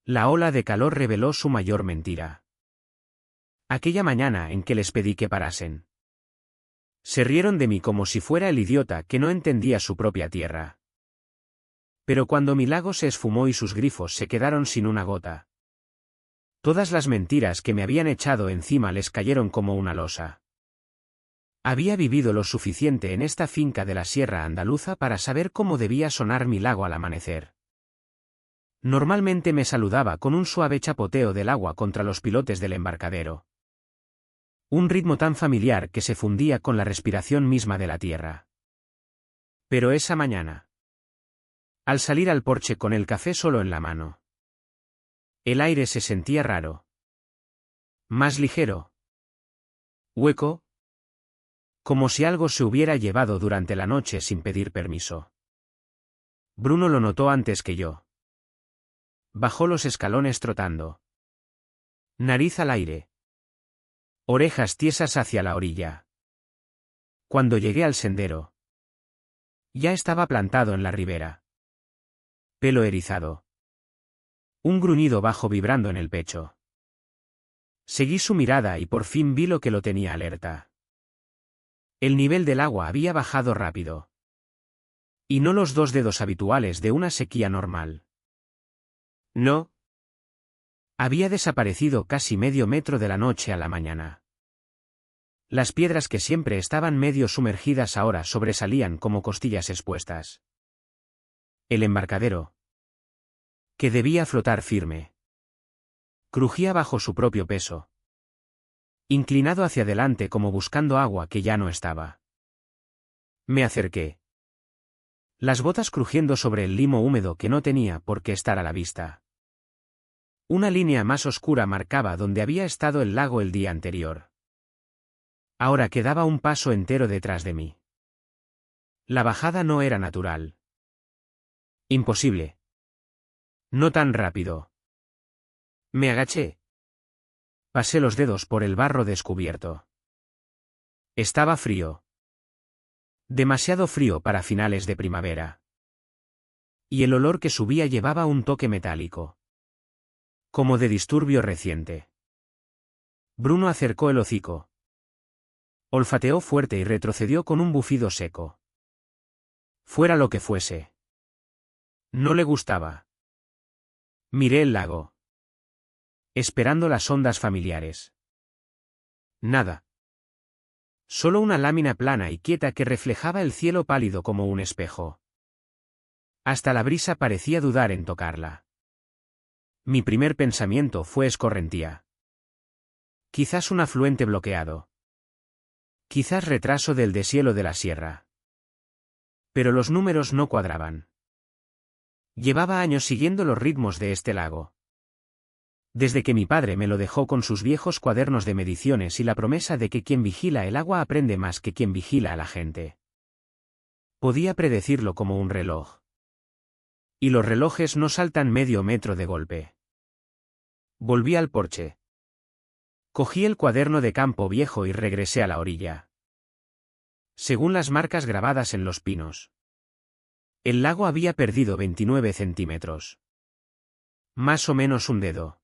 La ola de calor reveló su mayor mentira. Aquella mañana en que les pedí que parasen. Se rieron de mí como si fuera el idiota que no entendía su propia tierra. Pero cuando mi lago se esfumó y sus grifos se quedaron sin una gota, todas las mentiras que me habían echado encima les cayeron como una losa. Había vivido lo suficiente en esta finca de la Sierra Andaluza para saber cómo debía sonar mi lago al amanecer. Normalmente me saludaba con un suave chapoteo del agua contra los pilotes del embarcadero. Un ritmo tan familiar que se fundía con la respiración misma de la tierra. Pero esa mañana, al salir al porche con el café solo en la mano, el aire se sentía raro. Más ligero. Hueco. Como si algo se hubiera llevado durante la noche sin pedir permiso. Bruno lo notó antes que yo. Bajó los escalones trotando. Nariz al aire. Orejas tiesas hacia la orilla. Cuando llegué al sendero, ya estaba plantado en la ribera. Pelo erizado. Un gruñido bajo vibrando en el pecho. Seguí su mirada y por fin vi lo que lo tenía alerta. El nivel del agua había bajado rápido. Y no los 2 dedos habituales de una sequía normal. No. Había desaparecido casi medio metro de la noche a la mañana. Las piedras que siempre estaban medio sumergidas ahora sobresalían como costillas expuestas. El embarcadero, que debía flotar firme, crujía bajo su propio peso. Inclinado hacia adelante como buscando agua que ya no estaba. Me acerqué. Las botas crujiendo sobre el limo húmedo que no tenía por qué estar a la vista. Una línea más oscura marcaba donde había estado el lago el día anterior. Ahora quedaba un paso entero detrás de mí. La bajada no era natural. Imposible. No tan rápido. Me agaché. Pasé los dedos por el barro descubierto. Estaba frío. Demasiado frío para finales de primavera. Y el olor que subía llevaba un toque metálico. Como de disturbio reciente. Bruno acercó el hocico. Olfateó fuerte y retrocedió con un bufido seco. Fuera lo que fuese. No le gustaba. Miré el lago. Esperando las ondas familiares. Nada. Solo una lámina plana y quieta que reflejaba el cielo pálido como un espejo. Hasta la brisa parecía dudar en tocarla. Mi primer pensamiento fue escorrentía. Quizás un afluente bloqueado. Quizás retraso del deshielo de la sierra. Pero los números no cuadraban. Llevaba años siguiendo los ritmos de este lago. Desde que mi padre me lo dejó con sus viejos cuadernos de mediciones y la promesa de que quien vigila el agua aprende más que quien vigila a la gente. Podía predecirlo como un reloj. Y los relojes no saltan medio metro de golpe. Volví al porche. Cogí el cuaderno de campo viejo y regresé a la orilla. Según las marcas grabadas en los pinos, el lago había perdido 29 centímetros. Más o menos un dedo.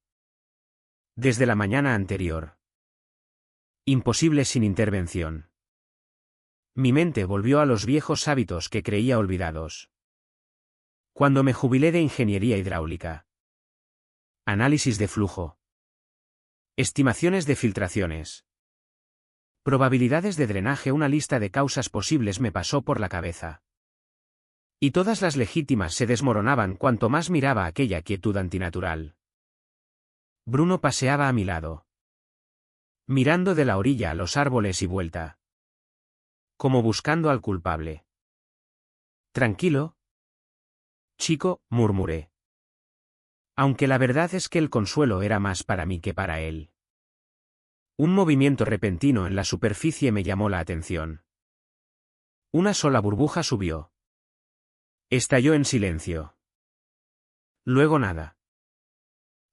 Desde la mañana anterior. Imposible sin intervención. Mi mente volvió a los viejos hábitos que creía olvidados. Cuando me jubilé de ingeniería hidráulica. Análisis de flujo. Estimaciones de filtraciones. Probabilidades de drenaje. Una lista de causas posibles me pasó por la cabeza. Y todas las legítimas se desmoronaban cuanto más miraba aquella quietud antinatural. Bruno paseaba a mi lado. Mirando de la orilla a los árboles y vuelta. Como buscando al culpable. Tranquilo. Chico, murmuré. Aunque la verdad es que el consuelo era más para mí que para él. Un movimiento repentino en la superficie me llamó la atención. Una sola burbuja subió. Estalló en silencio. Luego nada.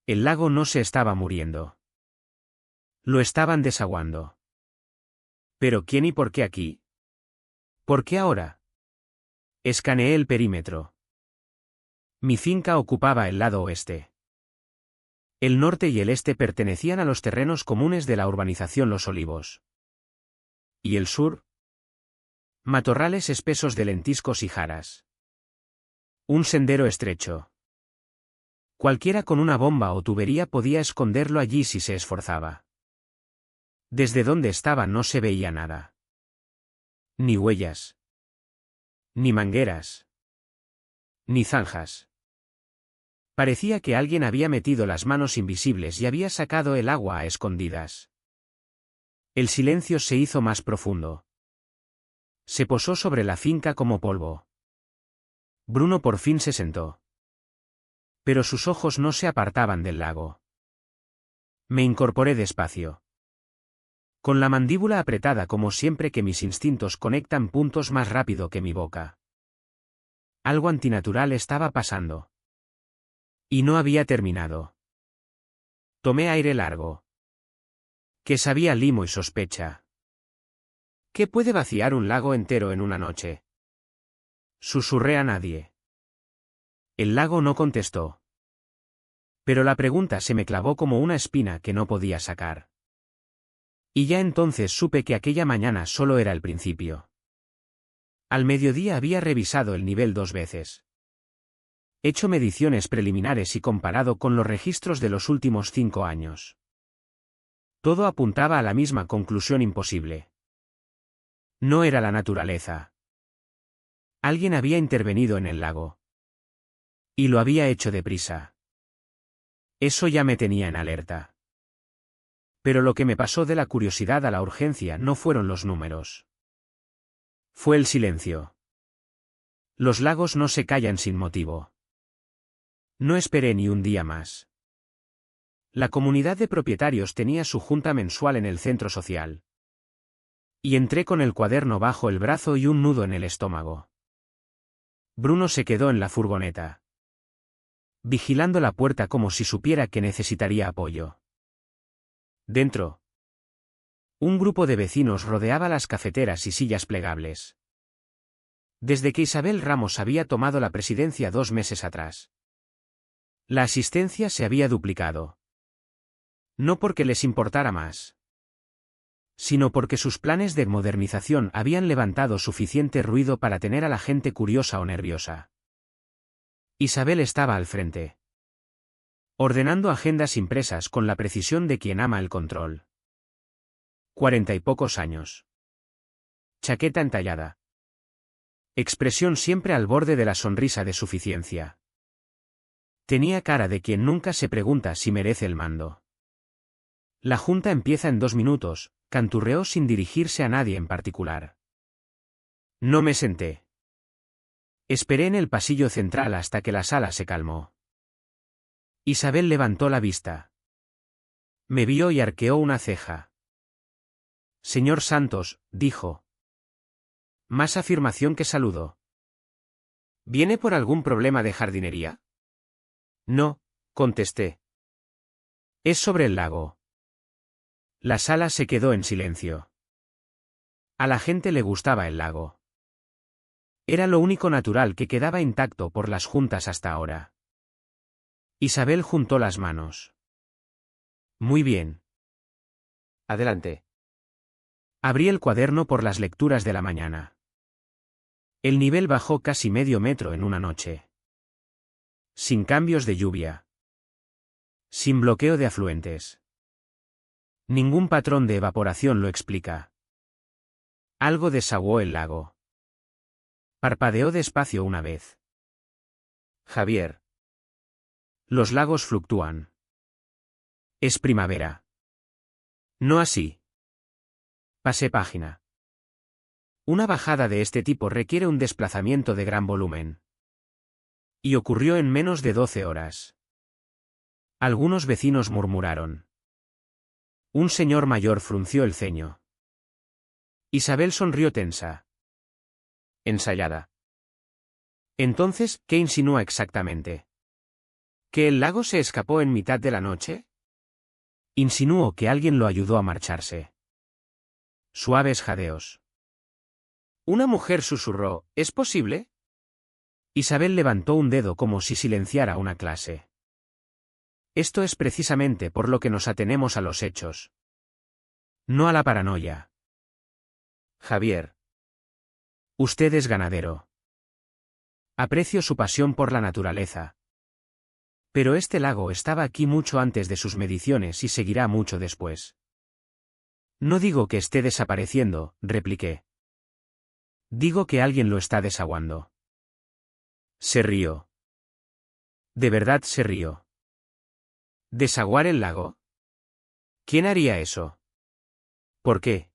El lago no se estaba muriendo. Lo estaban desaguando. ¿Pero quién y por qué aquí? ¿Por qué ahora? Escaneé el perímetro. Mi finca ocupaba el lado oeste. El norte y el este pertenecían a los terrenos comunes de la urbanización Los Olivos. ¿Y el sur? Matorrales espesos de lentiscos y jaras. Un sendero estrecho. Cualquiera con una bomba o tubería podía esconderlo allí si se esforzaba. Desde donde estaba no se veía nada. Ni huellas. Ni mangueras. Ni zanjas. Parecía que alguien había metido las manos invisibles y había sacado el agua a escondidas. El silencio se hizo más profundo. Se posó sobre la finca como polvo. Bruno por fin se sentó. Pero sus ojos no se apartaban del lago. Me incorporé despacio. Con la mandíbula apretada como siempre que mis instintos conectan puntos más rápido que mi boca. Algo antinatural estaba pasando. Y no había terminado. Tomé aire largo. Que sabía limo y sospecha. ¿Qué puede vaciar un lago entero en una noche? Susurré a nadie. El lago no contestó. Pero la pregunta se me clavó como una espina que no podía sacar. Y ya entonces supe que aquella mañana solo era el principio. Al mediodía había revisado el nivel 2 veces. Hecho mediciones preliminares y comparado con los registros de los últimos 5 años. Todo apuntaba a la misma conclusión imposible. No era la naturaleza. Alguien había intervenido en el lago. Y lo había hecho deprisa. Eso ya me tenía en alerta. Pero lo que me pasó de la curiosidad a la urgencia no fueron los números. Fue el silencio. Los lagos no se callan sin motivo. No esperé ni un día más. La comunidad de propietarios tenía su junta mensual en el centro social. Y entré con el cuaderno bajo el brazo y un nudo en el estómago. Bruno se quedó en la furgoneta, vigilando la puerta como si supiera que necesitaría apoyo. Dentro, un grupo de vecinos rodeaba las cafeteras y sillas plegables. Desde que Isabel Ramos había tomado la presidencia 2 meses atrás, la asistencia se había duplicado. No porque les importara más, sino porque sus planes de modernización habían levantado suficiente ruido para tener a la gente curiosa o nerviosa. Isabel estaba al frente, ordenando agendas impresas con la precisión de quien ama el control. 40 y pocos años. Chaqueta entallada. Expresión siempre al borde de la sonrisa de suficiencia. Tenía cara de quien nunca se pregunta si merece el mando. La junta empieza en 2 minutos, canturreó sin dirigirse a nadie en particular. No me senté. Esperé en el pasillo central hasta que la sala se calmó. Isabel levantó la vista. Me vio y arqueó una ceja. Señor Santos, dijo. Más afirmación que saludo. ¿Viene por algún problema de jardinería? No, contesté. Es sobre el lago. La sala se quedó en silencio. A la gente le gustaba el lago. Era lo único natural que quedaba intacto por las juntas hasta ahora. Isabel juntó las manos. Muy bien. Adelante. Abrí el cuaderno por las lecturas de la mañana. El nivel bajó casi medio metro en una noche. Sin cambios de lluvia. Sin bloqueo de afluentes. Ningún patrón de evaporación lo explica. Algo desaguó el lago. Parpadeó despacio una vez. Javier. Los lagos fluctúan. Es primavera. No así. Pasé página. Una bajada de este tipo requiere un desplazamiento de gran volumen. Y ocurrió en menos de 12 horas. Algunos vecinos murmuraron. Un señor mayor frunció el ceño. Isabel sonrió tensa. Ensayada. Entonces, ¿qué insinúa exactamente? ¿Que el lago se escapó en mitad de la noche? Insinuó que alguien lo ayudó a marcharse. Suaves jadeos. Una mujer susurró, ¿es posible? Isabel levantó un dedo como si silenciara una clase. Esto es precisamente por lo que nos atenemos a los hechos. No a la paranoia. Javier. Usted es ganadero. Aprecio su pasión por la naturaleza. Pero este lago estaba aquí mucho antes de sus mediciones y seguirá mucho después. No digo que esté desapareciendo, repliqué. Digo que alguien lo está desaguando. Se rió. De verdad se rió. ¿Desaguar el lago? ¿Quién haría eso? ¿Por qué?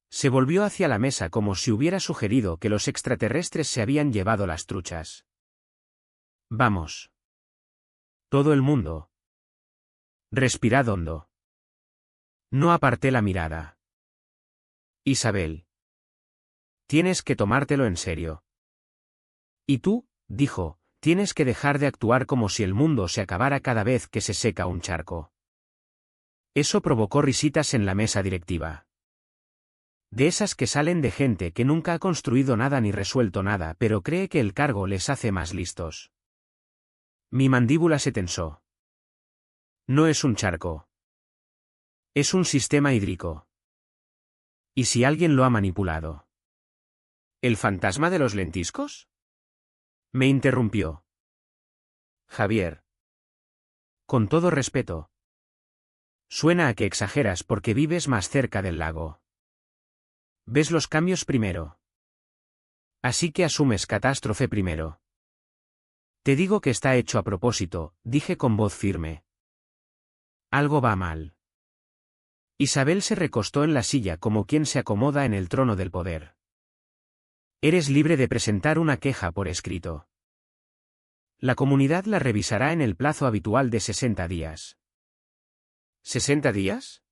Se volvió hacia la mesa como si hubiera sugerido que los extraterrestres se habían llevado las truchas. Vamos. Todo el mundo. Respirad hondo. No aparté la mirada. Isabel. Tienes que tomártelo en serio. Y tú, dijo, tienes que dejar de actuar como si el mundo se acabara cada vez que se seca un charco. Eso provocó risitas en la mesa directiva. De esas que salen de gente que nunca ha construido nada ni resuelto nada, pero cree que el cargo les hace más listos. Mi mandíbula se tensó. No es un charco. Es un sistema hídrico. ¿Y si alguien lo ha manipulado? ¿El fantasma de los lentiscos? Me interrumpió. Javier. Con todo respeto. Suena a que exageras porque vives más cerca del lago. Ves los cambios primero. Así que asumes catástrofe primero. Te digo que está hecho a propósito, dije con voz firme. Algo va mal. Isabel se recostó en la silla como quien se acomoda en el trono del poder. Eres libre de presentar una queja por escrito. La comunidad la revisará en el plazo habitual de 60 días. ¿60 días?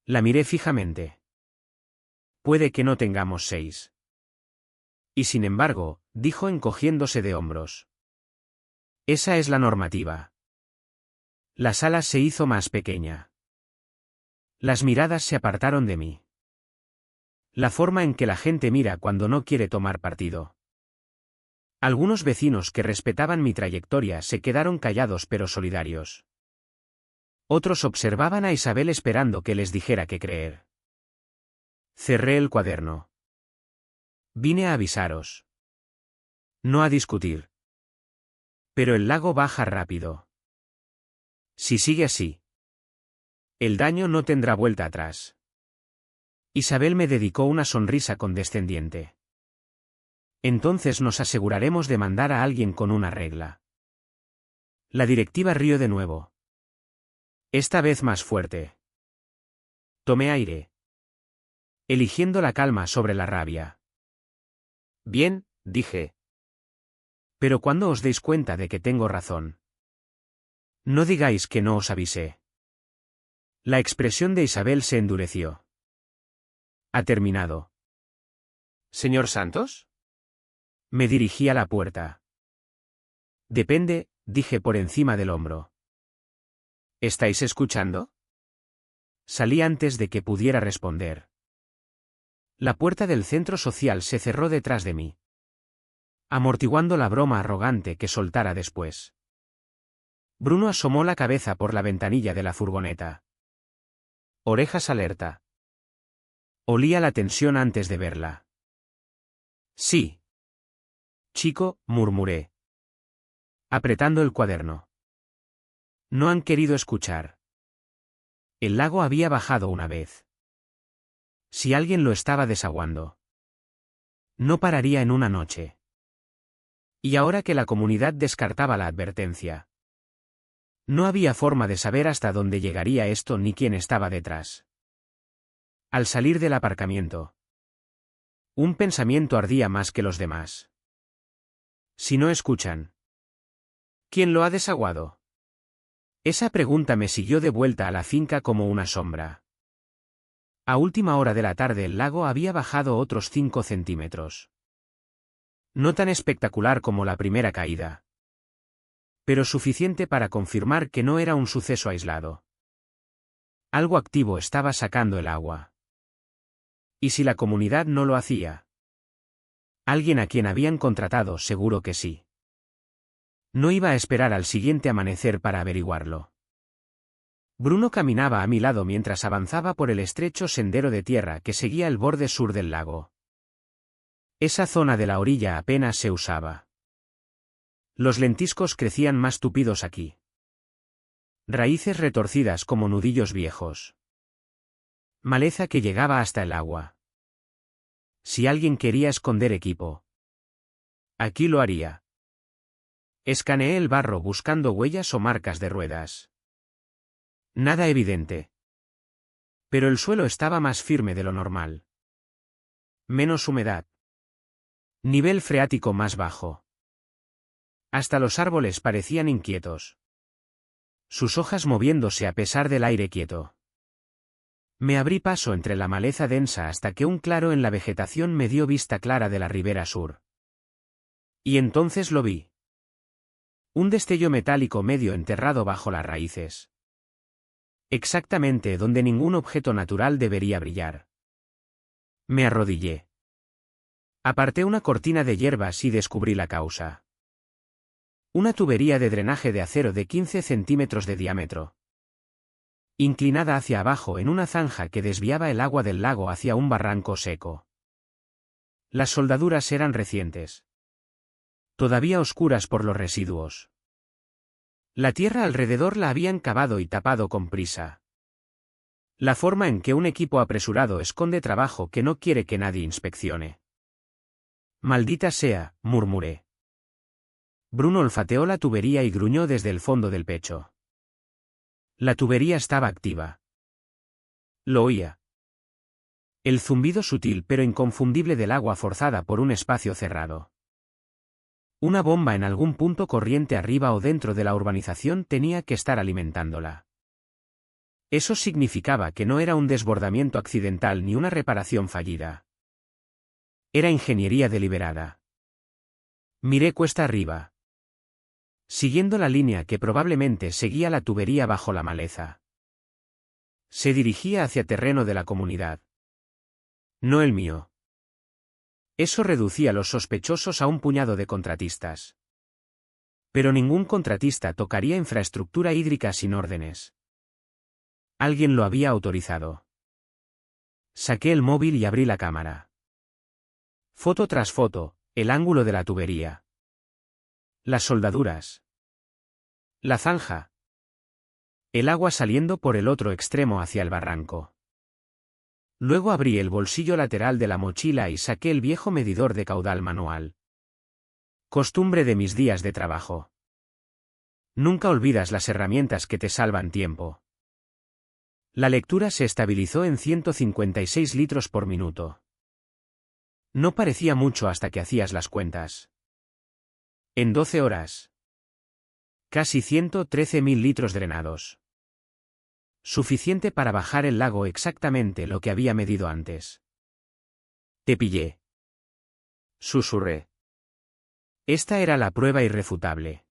La miré fijamente. Puede que no tengamos 6. Y sin embargo, dijo encogiéndose de hombros. Esa es la normativa. La sala se hizo más pequeña. Las miradas se apartaron de mí. La forma en que la gente mira cuando no quiere tomar partido. Algunos vecinos que respetaban mi trayectoria se quedaron callados pero solidarios. Otros observaban a Isabel esperando que les dijera qué creer. Cerré el cuaderno. Vine a avisaros. No a discutir. Pero el lago baja rápido. Si sigue así, el daño no tendrá vuelta atrás. Isabel me dedicó una sonrisa condescendiente. Entonces nos aseguraremos de mandar a alguien con una regla. La directiva rió de nuevo. Esta vez más fuerte. Tomé aire. Eligiendo la calma sobre la rabia. Bien, dije. Pero cuando os deis cuenta de que tengo razón. No digáis que no os avisé. La expresión de Isabel se endureció. ¿Ha terminado? ¿Señor Santos? Me dirigí a la puerta. Depende, dije por encima del hombro. ¿Estáis escuchando? Salí antes de que pudiera responder. La puerta del centro social se cerró detrás de mí, amortiguando la broma arrogante que soltara después. Bruno asomó la cabeza por la ventanilla de la furgoneta. Orejas alerta. Olía la tensión antes de verla. Sí. Chico, murmuré, apretando el cuaderno. No han querido escuchar. El lago había bajado una vez. Si alguien lo estaba desaguando, no pararía en una noche. Y ahora que la comunidad descartaba la advertencia, no había forma de saber hasta dónde llegaría esto ni quién estaba detrás. Al salir del aparcamiento, un pensamiento ardía más que los demás. Si no escuchan, ¿quién lo ha desaguado? Esa pregunta me siguió de vuelta a la finca como una sombra. A última hora de la tarde el lago había bajado otros 5 centímetros. No tan espectacular como la primera caída, pero suficiente para confirmar que no era un suceso aislado. Algo activo estaba sacando el agua. ¿Y si la comunidad no lo hacía? Alguien a quien habían contratado seguro que sí. No iba a esperar al siguiente amanecer para averiguarlo. Bruno caminaba a mi lado mientras avanzaba por el estrecho sendero de tierra que seguía el borde sur del lago. Esa zona de la orilla apenas se usaba. Los lentiscos crecían más tupidos aquí. Raíces retorcidas como nudillos viejos. Maleza que llegaba hasta el agua. Si alguien quería esconder equipo, aquí lo haría. Escaneé el barro buscando huellas o marcas de ruedas. Nada evidente. Pero el suelo estaba más firme de lo normal. Menos humedad. Nivel freático más bajo. Hasta los árboles parecían inquietos. Sus hojas moviéndose a pesar del aire quieto. Me abrí paso entre la maleza densa hasta que un claro en la vegetación me dio vista clara de la ribera sur. Y entonces lo vi. Un destello metálico medio enterrado bajo las raíces. Exactamente donde ningún objeto natural debería brillar. Me arrodillé. Aparté una cortina de hierbas y descubrí la causa. Una tubería de drenaje de acero de 15 centímetros de diámetro. Inclinada hacia abajo en una zanja que desviaba el agua del lago hacia un barranco seco. Las soldaduras eran recientes. Todavía oscuras por los residuos. La tierra alrededor la habían cavado y tapado con prisa. La forma en que un equipo apresurado esconde trabajo que no quiere que nadie inspeccione. Maldita sea, murmuré. Bruno olfateó la tubería y gruñó desde el fondo del pecho. La tubería estaba activa. Lo oía. El zumbido sutil pero inconfundible del agua forzada por un espacio cerrado. Una bomba en algún punto corriente arriba o dentro de la urbanización tenía que estar alimentándola. Eso significaba que no era un desbordamiento accidental ni una reparación fallida. Era ingeniería deliberada. Miré cuesta arriba. Siguiendo la línea que probablemente seguía la tubería bajo la maleza. Se dirigía hacia terreno de la comunidad. No el mío. Eso reducía a los sospechosos a un puñado de contratistas. Pero ningún contratista tocaría infraestructura hídrica sin órdenes. Alguien lo había autorizado. Saqué el móvil y abrí la cámara. Foto tras foto, el ángulo de la tubería. Las soldaduras. La zanja. El agua saliendo por el otro extremo hacia el barranco. Luego abrí el bolsillo lateral de la mochila y saqué el viejo medidor de caudal manual. Costumbre de mis días de trabajo. Nunca olvidas las herramientas que te salvan tiempo. La lectura se estabilizó en 156 litros por minuto. No parecía mucho hasta que hacías las cuentas. En 12 horas. Casi 113.000 litros drenados. Suficiente para bajar el lago exactamente lo que había medido antes. Te pillé. Susurré. Esta era la prueba irrefutable.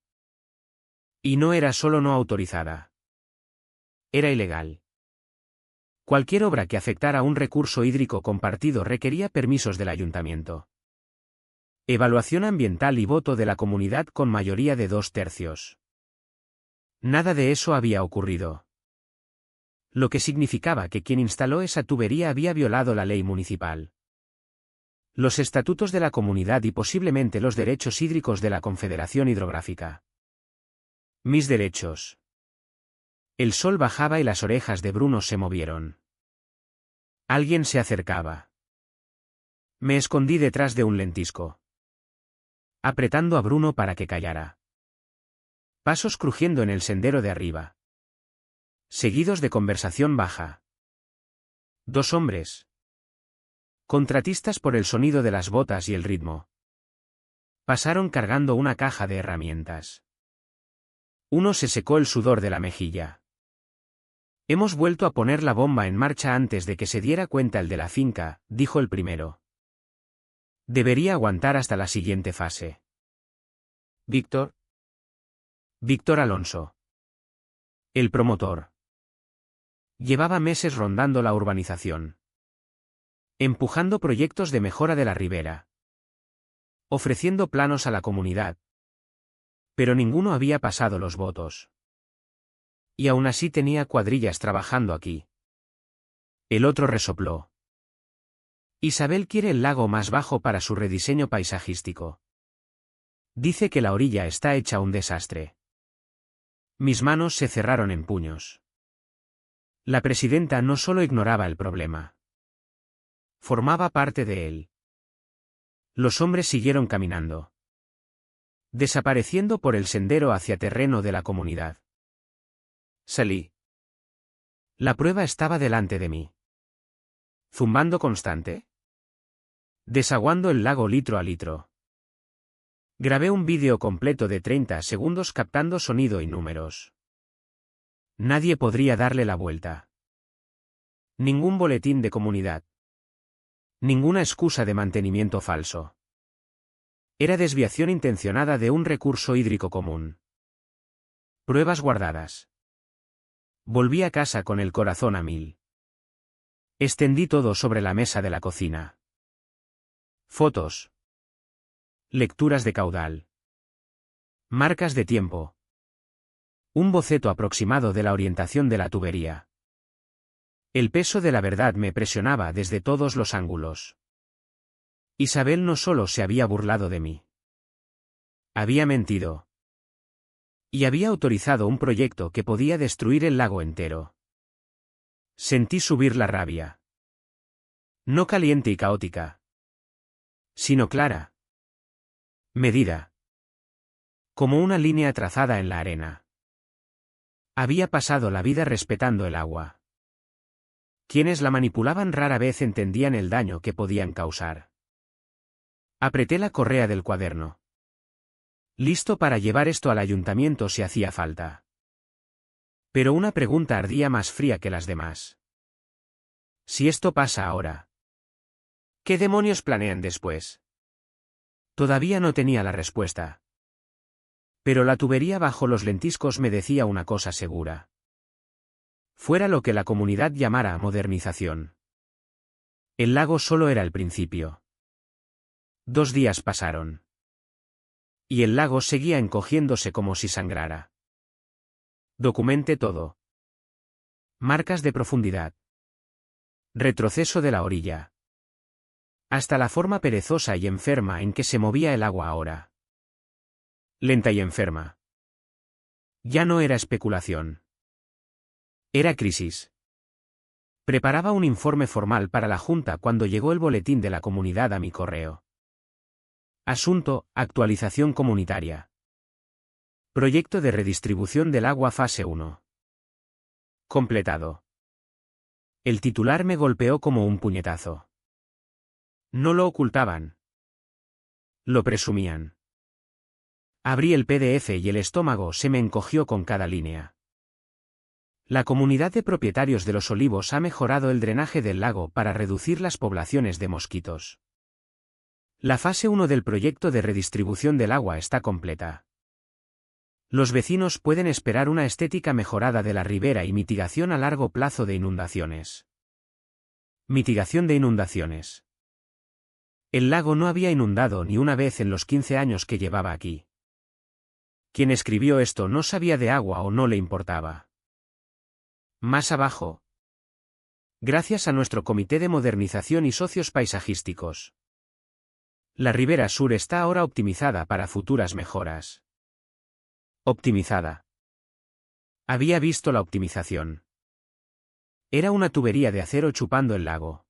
Y no era solo no autorizada. Era ilegal. Cualquier obra que afectara un recurso hídrico compartido requería permisos del ayuntamiento. Evaluación ambiental y voto de la comunidad con mayoría de 2/3. Nada de eso había ocurrido. Lo que significaba que quien instaló esa tubería había violado la ley municipal. Los estatutos de la comunidad y posiblemente los derechos hídricos de la Confederación Hidrográfica. Mis derechos. El sol bajaba y las orejas de Bruno se movieron. Alguien se acercaba. Me escondí detrás de un lentisco. Apretando a Bruno para que callara. Pasos crujiendo en el sendero de arriba. Seguidos de conversación baja. Dos hombres. Contratistas por el sonido de las botas y el ritmo. Pasaron cargando una caja de herramientas. Uno se secó el sudor de la mejilla. Hemos vuelto a poner la bomba en marcha antes de que se diera cuenta el de la finca, dijo el primero. Debería aguantar hasta la siguiente fase. Víctor. Víctor Alonso. El promotor. Llevaba meses rondando la urbanización. Empujando proyectos de mejora de la ribera. Ofreciendo planos a la comunidad. Pero ninguno había pasado los votos. Y aún así tenía cuadrillas trabajando aquí. El otro resopló. Isabel quiere el lago más bajo para su rediseño paisajístico. Dice que la orilla está hecha un desastre. Mis manos se cerraron en puños. La presidenta no solo ignoraba el problema. Formaba parte de él. Los hombres siguieron caminando. Desapareciendo por el sendero hacia terreno de la comunidad. Salí. La prueba estaba delante de mí. Zumbando constante. Desaguando el lago litro a litro. Grabé un vídeo completo de 30 segundos captando sonido y números. Nadie podría darle la vuelta. Ningún boletín de comunidad. Ninguna excusa de mantenimiento falso. Era desviación intencionada de un recurso hídrico común. Pruebas guardadas. Volví a casa con el corazón a mil. Extendí todo sobre la mesa de la cocina. Fotos. Lecturas de caudal. Marcas de tiempo. Un boceto aproximado de la orientación de la tubería. El peso de la verdad me presionaba desde todos los ángulos. Isabel no solo se había burlado de mí. Había mentido. Y había autorizado un proyecto que podía destruir el lago entero. Sentí subir la rabia. No caliente y caótica. Sino clara. Medida. Como una línea trazada en la arena. Había pasado la vida respetando el agua. Quienes la manipulaban rara vez entendían el daño que podían causar. Apreté la correa del cuaderno. Listo para llevar esto al ayuntamiento si hacía falta. Pero una pregunta ardía más fría que las demás. Si esto pasa ahora, ¿qué demonios planean después? Todavía no tenía la respuesta. Pero la tubería bajo los lentiscos me decía una cosa segura. Fuera lo que la comunidad llamara modernización. El lago solo era el principio. 2 días pasaron. Y el lago seguía encogiéndose como si sangrara. Documenté todo. Marcas de profundidad. Retroceso de la orilla. Hasta la forma perezosa y enferma en que se movía el agua ahora. Lenta y enferma. Ya no era especulación. Era crisis. Preparaba un informe formal para la Junta cuando llegó el boletín de la comunidad a mi correo. Asunto: actualización comunitaria. Proyecto de redistribución del agua fase 1. Completado. El titular me golpeó como un puñetazo. No lo ocultaban. Lo presumían. Abrí el PDF y el estómago se me encogió con cada línea. La comunidad de propietarios de los olivos ha mejorado el drenaje del lago para reducir las poblaciones de mosquitos. La fase 1 del proyecto de redistribución del agua está completa. Los vecinos pueden esperar una estética mejorada de la ribera y mitigación a largo plazo de inundaciones. Mitigación de inundaciones. El lago no había inundado ni una vez en los 15 años que llevaba aquí. Quien escribió esto no sabía de agua o no le importaba. Más abajo. Gracias a nuestro Comité de Modernización y Socios Paisajísticos. La ribera sur está ahora optimizada para futuras mejoras. Optimizada. Había visto la optimización. Era una tubería de acero chupando el lago.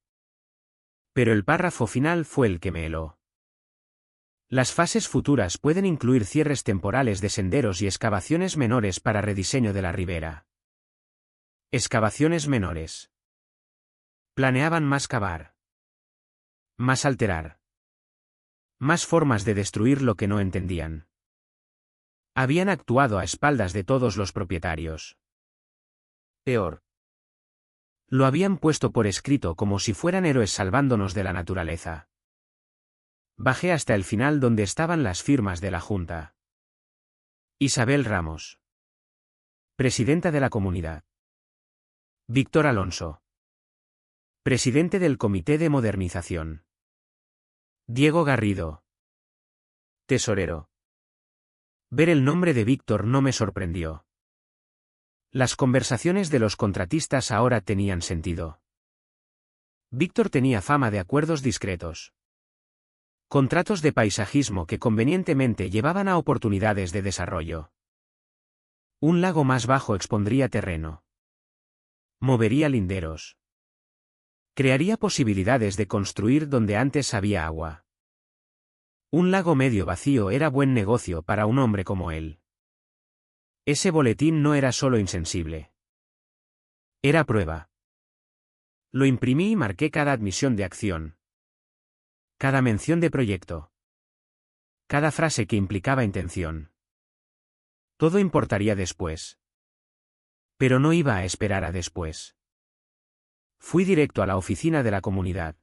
Pero el párrafo final fue el que me heló. Las fases futuras pueden incluir cierres temporales de senderos y excavaciones menores para rediseño de la ribera. Excavaciones menores. Planeaban más cavar. Más alterar. Más formas de destruir lo que no entendían. Habían actuado a espaldas de todos los propietarios. Peor. Lo habían puesto por escrito como si fueran héroes salvándonos de la naturaleza. Bajé hasta el final donde estaban las firmas de la Junta. Isabel Ramos. Presidenta de la comunidad. Víctor Alonso. Presidente del Comité de Modernización. Diego Garrido. Tesorero. Ver el nombre de Víctor no me sorprendió. Las conversaciones de los contratistas ahora tenían sentido. Víctor tenía fama de acuerdos discretos. Contratos de paisajismo que convenientemente llevaban a oportunidades de desarrollo. Un lago más bajo expondría terreno. Movería linderos. Crearía posibilidades de construir donde antes había agua. Un lago medio vacío era buen negocio para un hombre como él. Ese boletín no era solo insensible. Era prueba. Lo imprimí y marqué cada admisión de acción. Cada mención de proyecto. Cada frase que implicaba intención. Todo importaría después. Pero no iba a esperar a después. Fui directo a la oficina de la comunidad.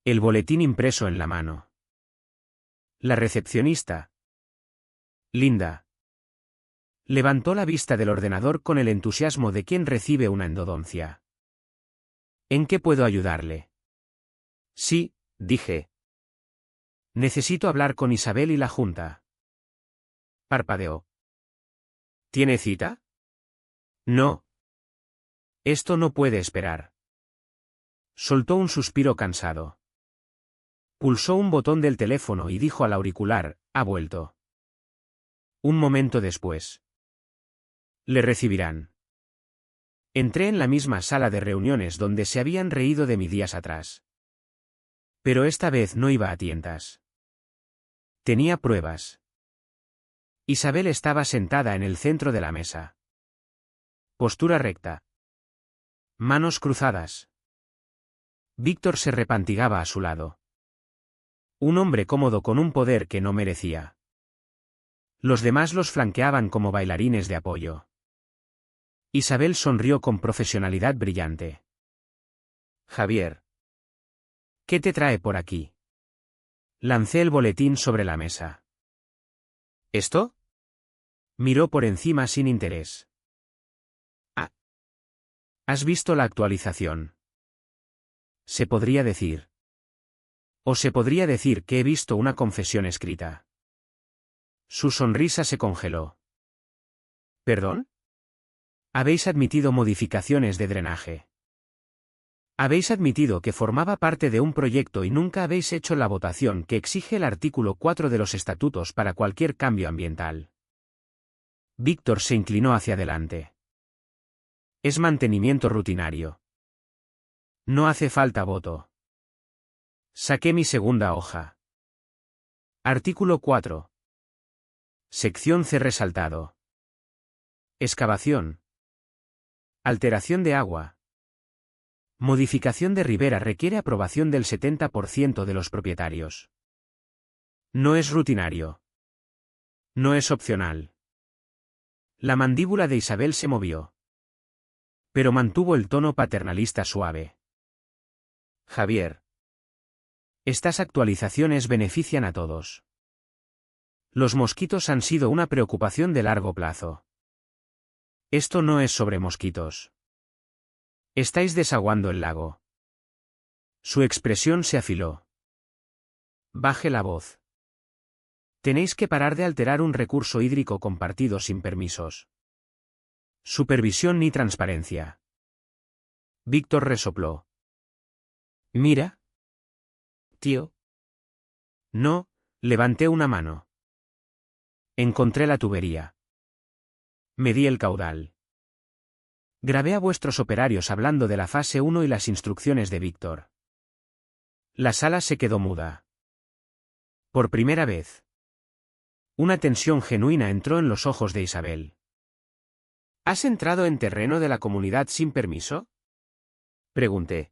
El boletín impreso en la mano. La recepcionista, Linda, levantó la vista del ordenador con el entusiasmo de quien recibe una endodoncia. ¿En qué puedo ayudarle? Sí, dije. Necesito hablar con Isabel y la Junta. Parpadeó. ¿Tiene cita? No. Esto no puede esperar. Soltó un suspiro cansado. Pulsó un botón del teléfono y dijo al auricular, ha vuelto. Un momento después. Le recibirán. Entré en la misma sala de reuniones donde se habían reído de mí días atrás. Pero esta vez no iba a tientas. Tenía pruebas. Isabel estaba sentada en el centro de la mesa. Postura recta. Manos cruzadas. Víctor se repantigaba a su lado. Un hombre cómodo con un poder que no merecía. Los demás los flanqueaban como bailarines de apoyo. Isabel sonrió con profesionalidad brillante. Javier. ¿Qué te trae por aquí? Lancé el boletín sobre la mesa. ¿Esto? Miró por encima sin interés. Ah. ¿Has visto la actualización? Se podría decir. O se podría decir que he visto una confesión escrita. Su sonrisa se congeló. ¿Perdón? Habéis admitido modificaciones de drenaje. Habéis admitido que formaba parte de un proyecto y nunca habéis hecho la votación que exige el artículo 4 de los estatutos para cualquier cambio ambiental. Víctor se inclinó hacia adelante. Es mantenimiento rutinario. No hace falta voto. Saqué mi segunda hoja. Artículo 4. Sección C resaltado. Excavación. Alteración de agua. Modificación de ribera requiere aprobación del 70% de los propietarios. No es rutinario. No es opcional. La mandíbula de Isabel se movió. Pero mantuvo el tono paternalista suave. Javier. Estas actualizaciones benefician a todos. Los mosquitos han sido una preocupación de largo plazo. Esto no es sobre mosquitos. Estáis desaguando el lago. Su expresión se afiló. Baje la voz. Tenéis que parar de alterar un recurso hídrico compartido sin permisos. Supervisión ni transparencia. Víctor resopló. Mira. Tío. No, levanté una mano. Encontré la tubería. Medí el caudal. Grabé a vuestros operarios hablando de la fase 1 y las instrucciones de Víctor. La sala se quedó muda. Por primera vez. Una tensión genuina entró en los ojos de Isabel. ¿Has entrado en terreno de la comunidad sin permiso? Pregunté.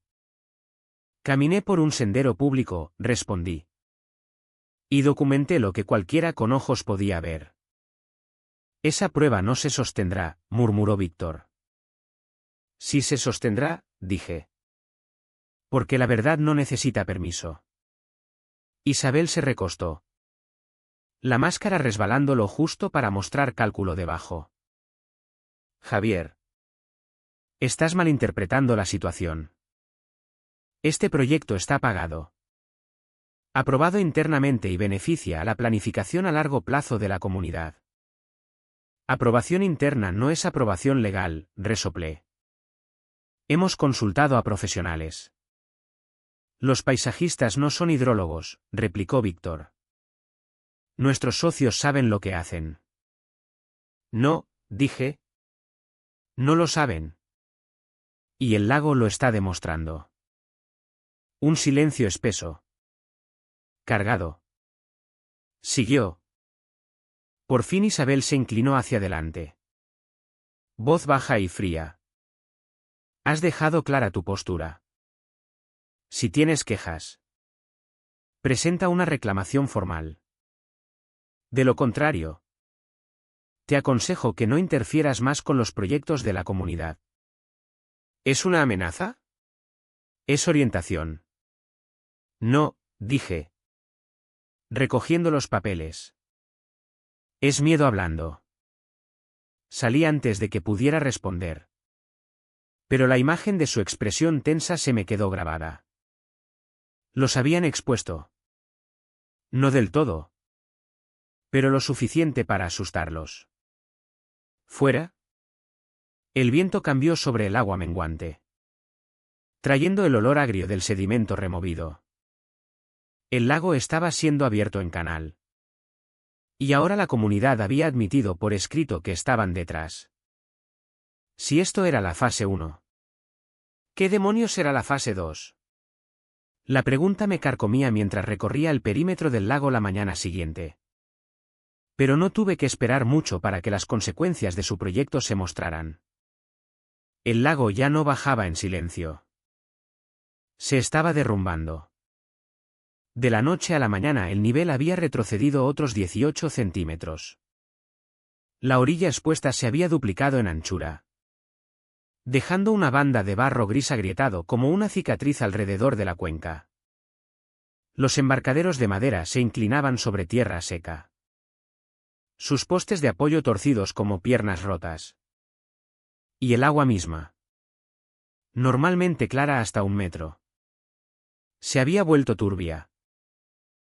Caminé por un sendero público, respondí. Y documenté lo que cualquiera con ojos podía ver. Esa prueba no se sostendrá, murmuró Víctor. Sí se sostendrá, dije. Porque la verdad no necesita permiso. Isabel se recostó. La máscara resbalando lo justo para mostrar cálculo debajo. Javier. Estás malinterpretando la situación. Este proyecto está pagado. Aprobado internamente y beneficia a la planificación a largo plazo de la comunidad. Aprobación interna no es aprobación legal, resoplé. Hemos consultado a profesionales. Los paisajistas no son hidrólogos, replicó Víctor. Nuestros socios saben lo que hacen. No, dije. No lo saben. Y el lago lo está demostrando. Un silencio espeso. Cargado. Siguió. Por fin Isabel se inclinó hacia adelante. Voz baja y fría. Has dejado clara tu postura. Si tienes quejas, presenta una reclamación formal. De lo contrario, te aconsejo que no interfieras más con los proyectos de la comunidad. ¿Es una amenaza? Es orientación. No, dije. Recogiendo los papeles. Es miedo hablando. Salí antes de que pudiera responder. Pero la imagen de su expresión tensa se me quedó grabada. Los habían expuesto. No del todo. Pero lo suficiente para asustarlos. ¿Fuera? El viento cambió sobre el agua menguante, trayendo el olor agrio del sedimento removido. El lago estaba siendo abierto en canal. Y ahora la comunidad había admitido por escrito que estaban detrás. Si esto era la fase 1. ¿Qué demonios era la fase 2? La pregunta me carcomía mientras recorría el perímetro del lago la mañana siguiente. Pero no tuve que esperar mucho para que las consecuencias de su proyecto se mostraran. El lago ya no bajaba en silencio. Se estaba derrumbando. De la noche a la mañana el nivel había retrocedido otros 18 centímetros. La orilla expuesta se había duplicado en anchura, dejando una banda de barro gris agrietado como una cicatriz alrededor de la cuenca. Los embarcaderos de madera se inclinaban sobre tierra seca. Sus postes de apoyo torcidos como piernas rotas. Y el agua misma, normalmente clara hasta 1 metro, se había vuelto turbia,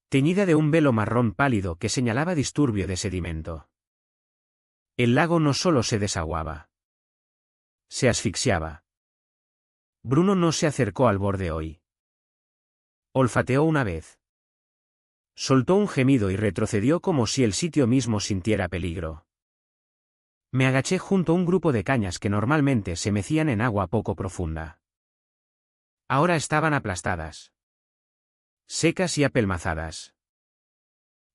teñida de un velo marrón pálido que señalaba disturbio de sedimento. El lago no solo se desaguaba, se asfixiaba. Bruno no se acercó al borde hoy. Olfateó una vez. Soltó un gemido y retrocedió como si el sitio mismo sintiera peligro. Me agaché junto a un grupo de cañas que normalmente se mecían en agua poco profunda. Ahora estaban aplastadas, secas y apelmazadas.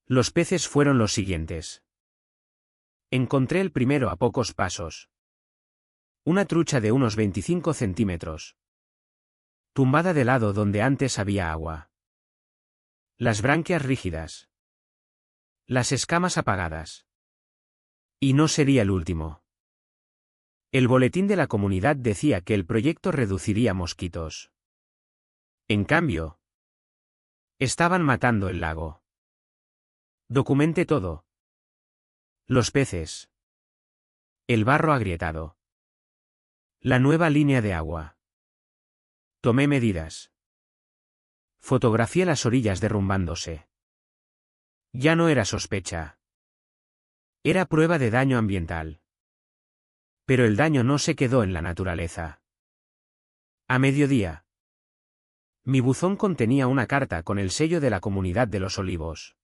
Los peces fueron los siguientes. Encontré el primero a pocos pasos. Una trucha de unos 25 centímetros. Tumbada de lado donde antes había agua. Las branquias rígidas. Las escamas apagadas. Y no sería el último. El boletín de la comunidad decía que el proyecto reduciría mosquitos. En cambio, estaban matando el lago. Documenté todo. Los peces. El barro agrietado. La nueva línea de agua. Tomé medidas. Fotografié las orillas derrumbándose. Ya no era sospecha. Era prueba de daño ambiental. Pero el daño no se quedó en la naturaleza. A mediodía. Mi buzón contenía una carta con el sello de la Comunidad de los Olivos.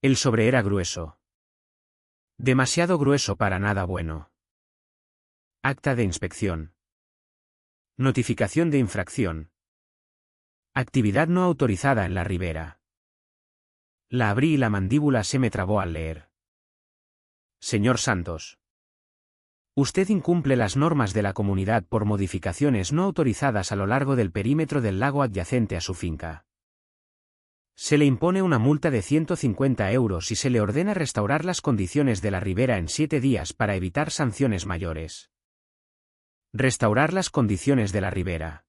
El sobre era grueso. Demasiado grueso para nada bueno. Acta de inspección. Notificación de infracción. Actividad no autorizada en la ribera. La abrí y la mandíbula se me trabó al leer. Señor Santos. Usted incumple las normas de la comunidad por modificaciones no autorizadas a lo largo del perímetro del lago adyacente a su finca. Se le impone una multa de 150 euros y se le ordena restaurar las condiciones de la ribera en 7 días para evitar sanciones mayores. Restaurar las condiciones de la ribera.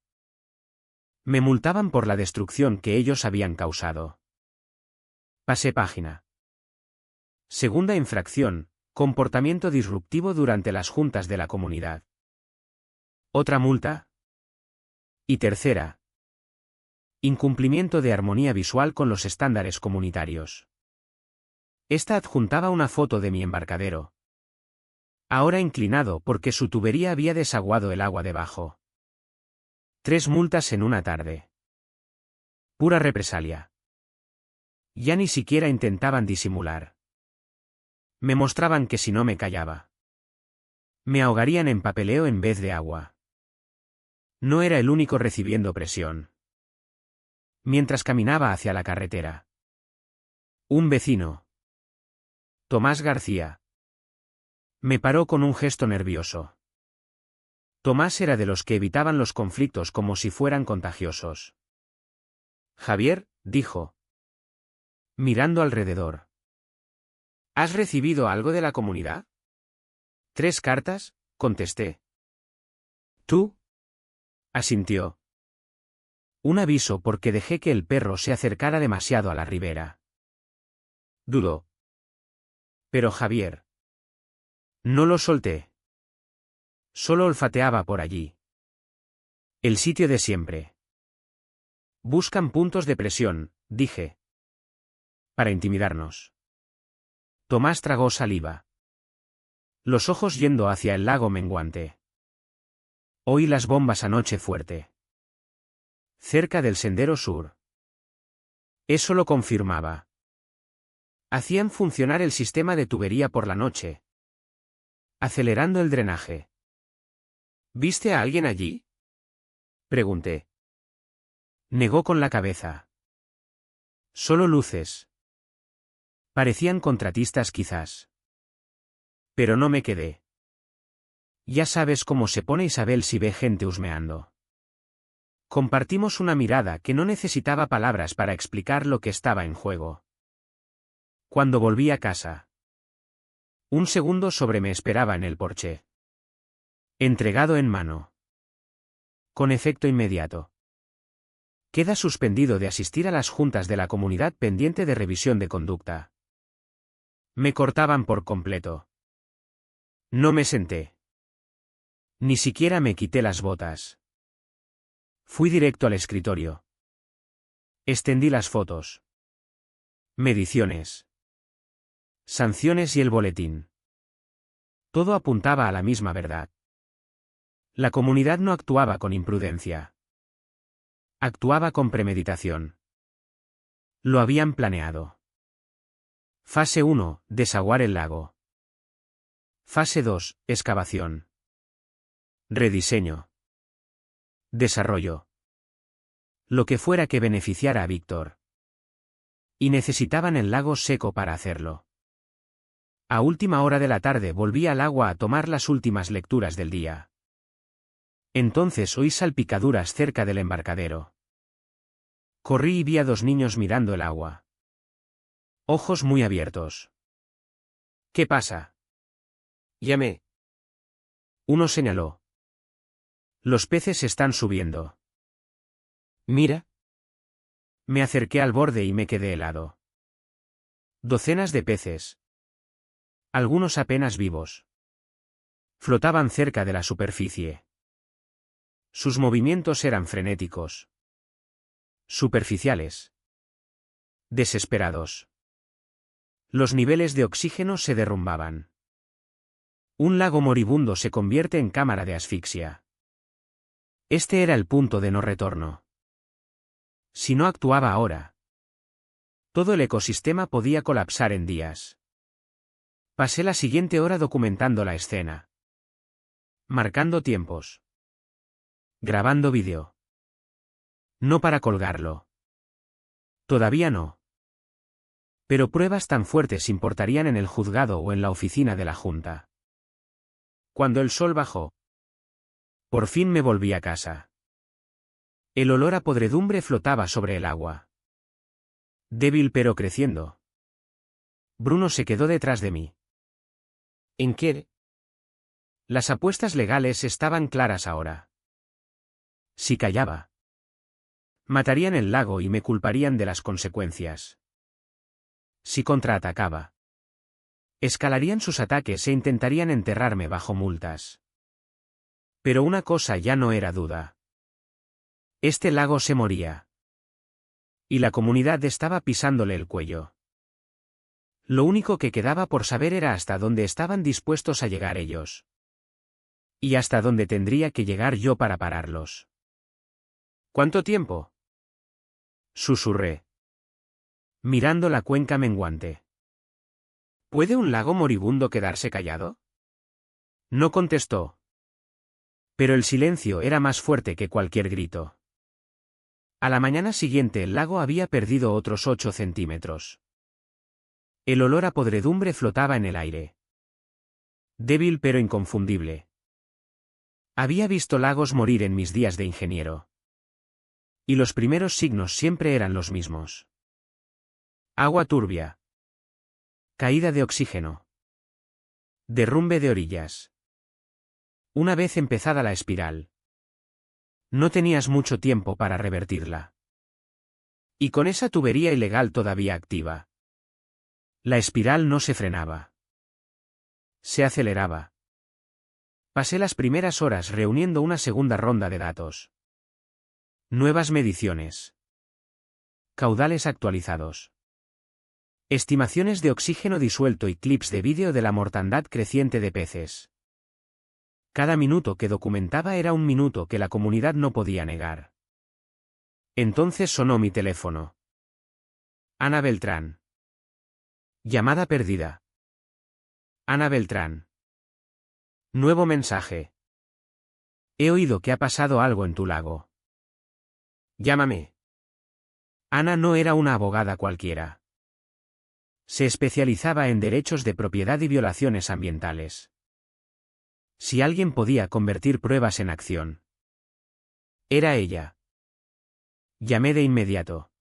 Me multaban por la destrucción que ellos habían causado. Pasé página. Segunda infracción, comportamiento disruptivo durante las juntas de la comunidad. Otra multa. Y tercera. Incumplimiento de armonía visual con los estándares comunitarios. Esta adjuntaba una foto de mi embarcadero. Ahora inclinado porque su tubería había desaguado el agua debajo. 3 multas en una tarde. Pura represalia. Ya ni siquiera intentaban disimular. Me mostraban que si no me callaba, me ahogarían en papeleo en vez de agua. No era el único recibiendo presión. Mientras caminaba hacia la carretera, un vecino, Tomás García, me paró con un gesto nervioso. Tomás era de los que evitaban los conflictos como si fueran contagiosos. Javier, dijo, mirando alrededor. ¿Has recibido algo de la comunidad? 3 cartas, contesté. ¿Tú? Asintió. Un aviso porque dejé que el perro se acercara demasiado a la ribera. Dudó. Pero Javier. No lo solté. Solo olfateaba por allí. El sitio de siempre. Buscan puntos de presión, dije. Para intimidarnos. Tomás tragó saliva. Los ojos yendo hacia el lago menguante. Oí las bombas anoche fuerte. Cerca del sendero sur. Eso lo confirmaba. Hacían funcionar el sistema de tubería por la noche, acelerando el drenaje. ¿Viste a alguien allí? Pregunté. Negó con la cabeza. Solo luces. Parecían contratistas quizás. Pero no me quedé. Ya sabes cómo se pone Isabel si ve gente husmeando. Compartimos una mirada que no necesitaba palabras para explicar lo que estaba en juego. Cuando volví a casa, un segundo sobre me esperaba en el porche. Entregado en mano. Con efecto inmediato. Queda suspendido de asistir a las juntas de la comunidad pendiente de revisión de conducta. Me cortaban por completo. No me senté. Ni siquiera me quité las botas. Fui directo al escritorio. Extendí las fotos. Mediciones. Sanciones y el boletín. Todo apuntaba a la misma verdad. La comunidad no actuaba con imprudencia. Actuaba con premeditación. Lo habían planeado. Fase 1, desaguar el lago. Fase 2, excavación. Rediseño. Desarrollo. Lo que fuera que beneficiara a Víctor. Y necesitaban el lago seco para hacerlo. A última hora de la tarde volví al agua a tomar las últimas lecturas del día. Entonces oí salpicaduras cerca del embarcadero. Corrí y vi a 2 niños mirando el agua. Ojos muy abiertos. ¿Qué pasa? Llamé. Uno señaló. Los peces están subiendo. Mira. Me acerqué al borde y me quedé helado. Docenas de peces. Algunos apenas vivos. Flotaban cerca de la superficie. Sus movimientos eran frenéticos. Superficiales. Desesperados. Los niveles de oxígeno se derrumbaban. Un lago moribundo se convierte en cámara de asfixia. Este era el punto de no retorno. Si no actuaba ahora, todo el ecosistema podía colapsar en días. Pasé la siguiente hora documentando la escena. Marcando tiempos. Grabando vídeo. No para colgarlo. Todavía no. Pero pruebas tan fuertes importarían en el juzgado o en la oficina de la Junta. Cuando el sol bajó, por fin me volví a casa. El olor a podredumbre flotaba sobre el agua. Débil pero creciendo. Bruno se quedó detrás de mí. ¿En qué? Las apuestas legales estaban claras ahora. Si callaba, matarían el lago y me culparían de las consecuencias. Si contraatacaba, escalarían sus ataques e intentarían enterrarme bajo multas. Pero una cosa ya no era duda. Este lago se moría. Y la comunidad estaba pisándole el cuello. Lo único que quedaba por saber era hasta dónde estaban dispuestos a llegar ellos. Y hasta dónde tendría que llegar yo para pararlos. ¿Cuánto tiempo? Susurré, mirando la cuenca menguante. ¿Puede un lago moribundo quedarse callado? No contestó. Pero el silencio era más fuerte que cualquier grito. A la mañana siguiente el lago había perdido otros 8 centímetros. El olor a podredumbre flotaba en el aire. Débil pero inconfundible. Había visto lagos morir en mis días de ingeniero. Y los primeros signos siempre eran los mismos. Agua turbia. Caída de oxígeno. Derrumbe de orillas. Una vez empezada la espiral. No tenías mucho tiempo para revertirla. Y con esa tubería ilegal todavía activa. La espiral no se frenaba. Se aceleraba. Pasé las primeras horas reuniendo una segunda ronda de datos. Nuevas mediciones. Caudales actualizados. Estimaciones de oxígeno disuelto y clips de vídeo de la mortandad creciente de peces. Cada minuto que documentaba era un minuto que la comunidad no podía negar. Entonces sonó mi teléfono. Ana Beltrán. Llamada perdida. Ana Beltrán. Nuevo mensaje. He oído que ha pasado algo en tu lago. Llámame. Ana no era una abogada cualquiera. Se especializaba en derechos de propiedad y violaciones ambientales. Si alguien podía convertir pruebas en acción, era ella. Llamé de inmediato.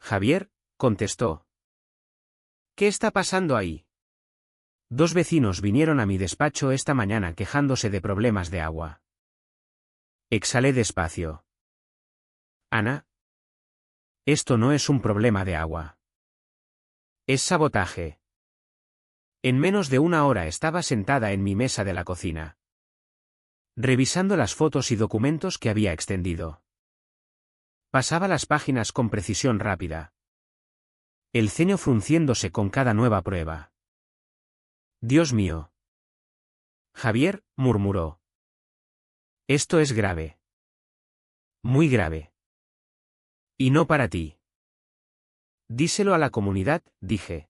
Javier, contestó. ¿Qué está pasando ahí? 2 vecinos vinieron a mi despacho esta mañana quejándose de problemas de agua. Exhalé despacio. Ana. Esto no es un problema de agua. Es sabotaje. En menos de una hora estaba sentada en mi mesa de la cocina, revisando las fotos y documentos que había extendido. Pasaba las páginas con precisión rápida, el ceño frunciéndose con cada nueva prueba. Dios mío. Javier, murmuró. Esto es grave. Muy grave. Y no para ti. Díselo a la comunidad, dije,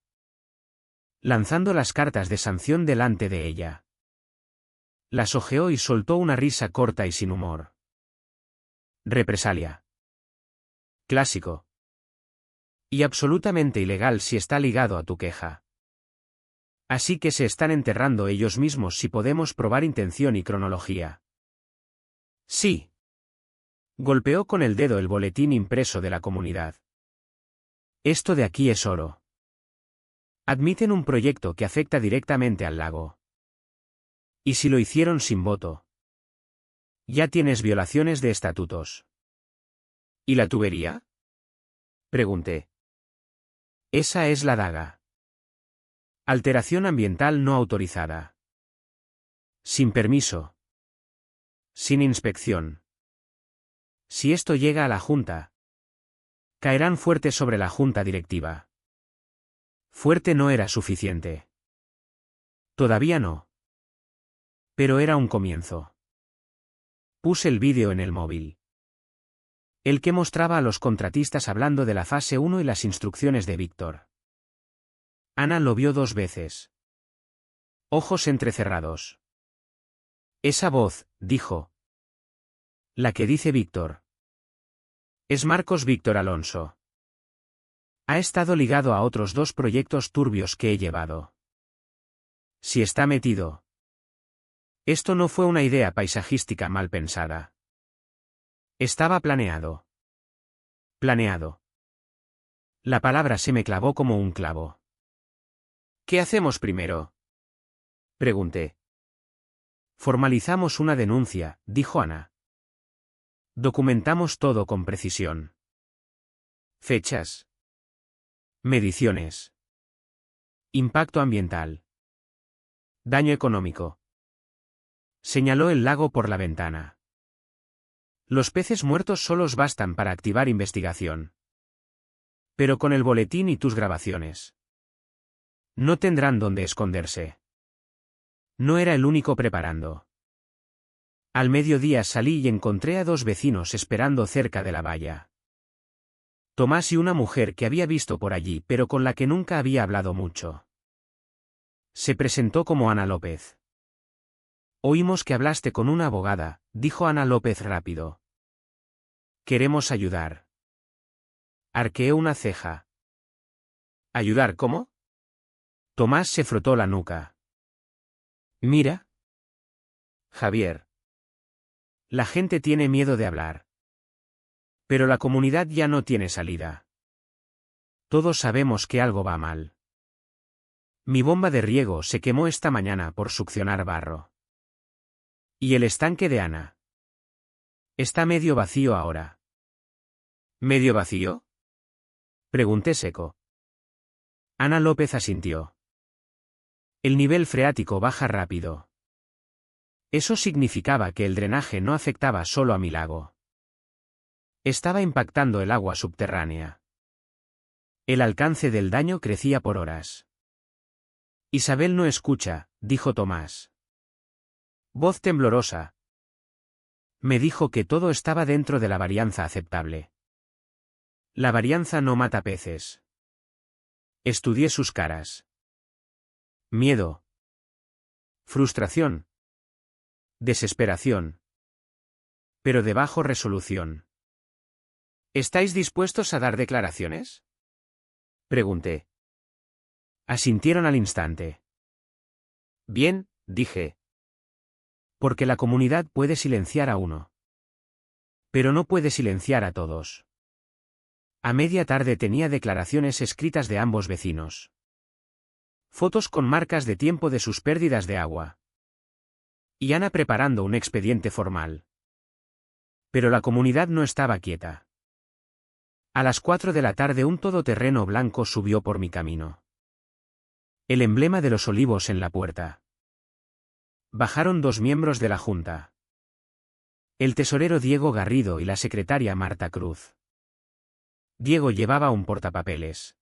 lanzando las cartas de sanción delante de ella. Las hojeó y soltó una risa corta y sin humor. Represalia. Clásico. Y absolutamente ilegal si está ligado a tu queja. Así que se están enterrando ellos mismos si podemos probar intención y cronología. Sí. Golpeó con el dedo el boletín impreso de la comunidad. Esto de aquí es oro. Admiten un proyecto que afecta directamente al lago. ¿Y si lo hicieron sin voto? Ya tienes violaciones de estatutos. ¿Y la tubería? Pregunté. Esa es la daga. Alteración ambiental no autorizada. Sin permiso. Sin inspección. Si esto llega a la Junta, caerán fuerte sobre la Junta Directiva. Fuerte no era suficiente. Todavía no. Pero era un comienzo. Puse el vídeo en el móvil. El que mostraba a los contratistas hablando de la fase 1 y las instrucciones de Víctor. Ana lo vio 2 veces. Ojos entrecerrados. Esa voz, dijo. La que dice Víctor. Es Marcos Víctor Alonso. Ha estado ligado a otros 2 proyectos turbios que he llevado. Si está metido. Esto no fue una idea paisajística mal pensada. Estaba planeado. Planeado. La palabra se me clavó como un clavo. ¿Qué hacemos primero? Pregunté. Formalizamos una denuncia, dijo Ana. Documentamos todo con precisión. Fechas. Mediciones. Impacto ambiental. Daño económico. Señaló el lago por la ventana. Los peces muertos solos bastan para activar investigación. Pero con el boletín y tus grabaciones. No tendrán dónde esconderse. No era el único preparando. Al mediodía salí y encontré a 2 vecinos esperando cerca de la valla. Tomás y una mujer que había visto por allí pero con la que nunca había hablado mucho. Se presentó como Ana López. Oímos que hablaste con una abogada, dijo Ana López rápido. Queremos ayudar. Arqueé una ceja. ¿Ayudar cómo? Tomás se frotó la nuca. Mira. Javier. La gente tiene miedo de hablar. Pero la comunidad ya no tiene salida. Todos sabemos que algo va mal. Mi bomba de riego se quemó esta mañana por succionar barro. ¿Y el estanque de Ana? Está medio vacío ahora. ¿Medio vacío? Pregunté seco. Ana López asintió. El nivel freático baja rápido. Eso significaba que el drenaje no afectaba solo a mi lago. Estaba impactando el agua subterránea. El alcance del daño crecía por horas. Isabel no escucha, dijo Tomás. Voz temblorosa. Me dijo que todo estaba dentro de la varianza aceptable. La varianza no mata peces. Estudié sus caras. Miedo. Frustración. Desesperación. Pero de bajo resolución. ¿Estáis dispuestos a dar declaraciones? Pregunté. Asintieron al instante. Bien, dije. Porque la comunidad puede silenciar a uno. Pero no puede silenciar a todos. A media tarde tenía declaraciones escritas de ambos vecinos. Fotos con marcas de tiempo de sus pérdidas de agua. Y Ana preparando un expediente formal. Pero la comunidad no estaba quieta. A las 4 de la tarde un todoterreno blanco subió por mi camino. El emblema de los olivos en la puerta. Bajaron 2 miembros de la Junta. El tesorero Diego Garrido y la secretaria Marta Cruz. Diego llevaba un portapapeles.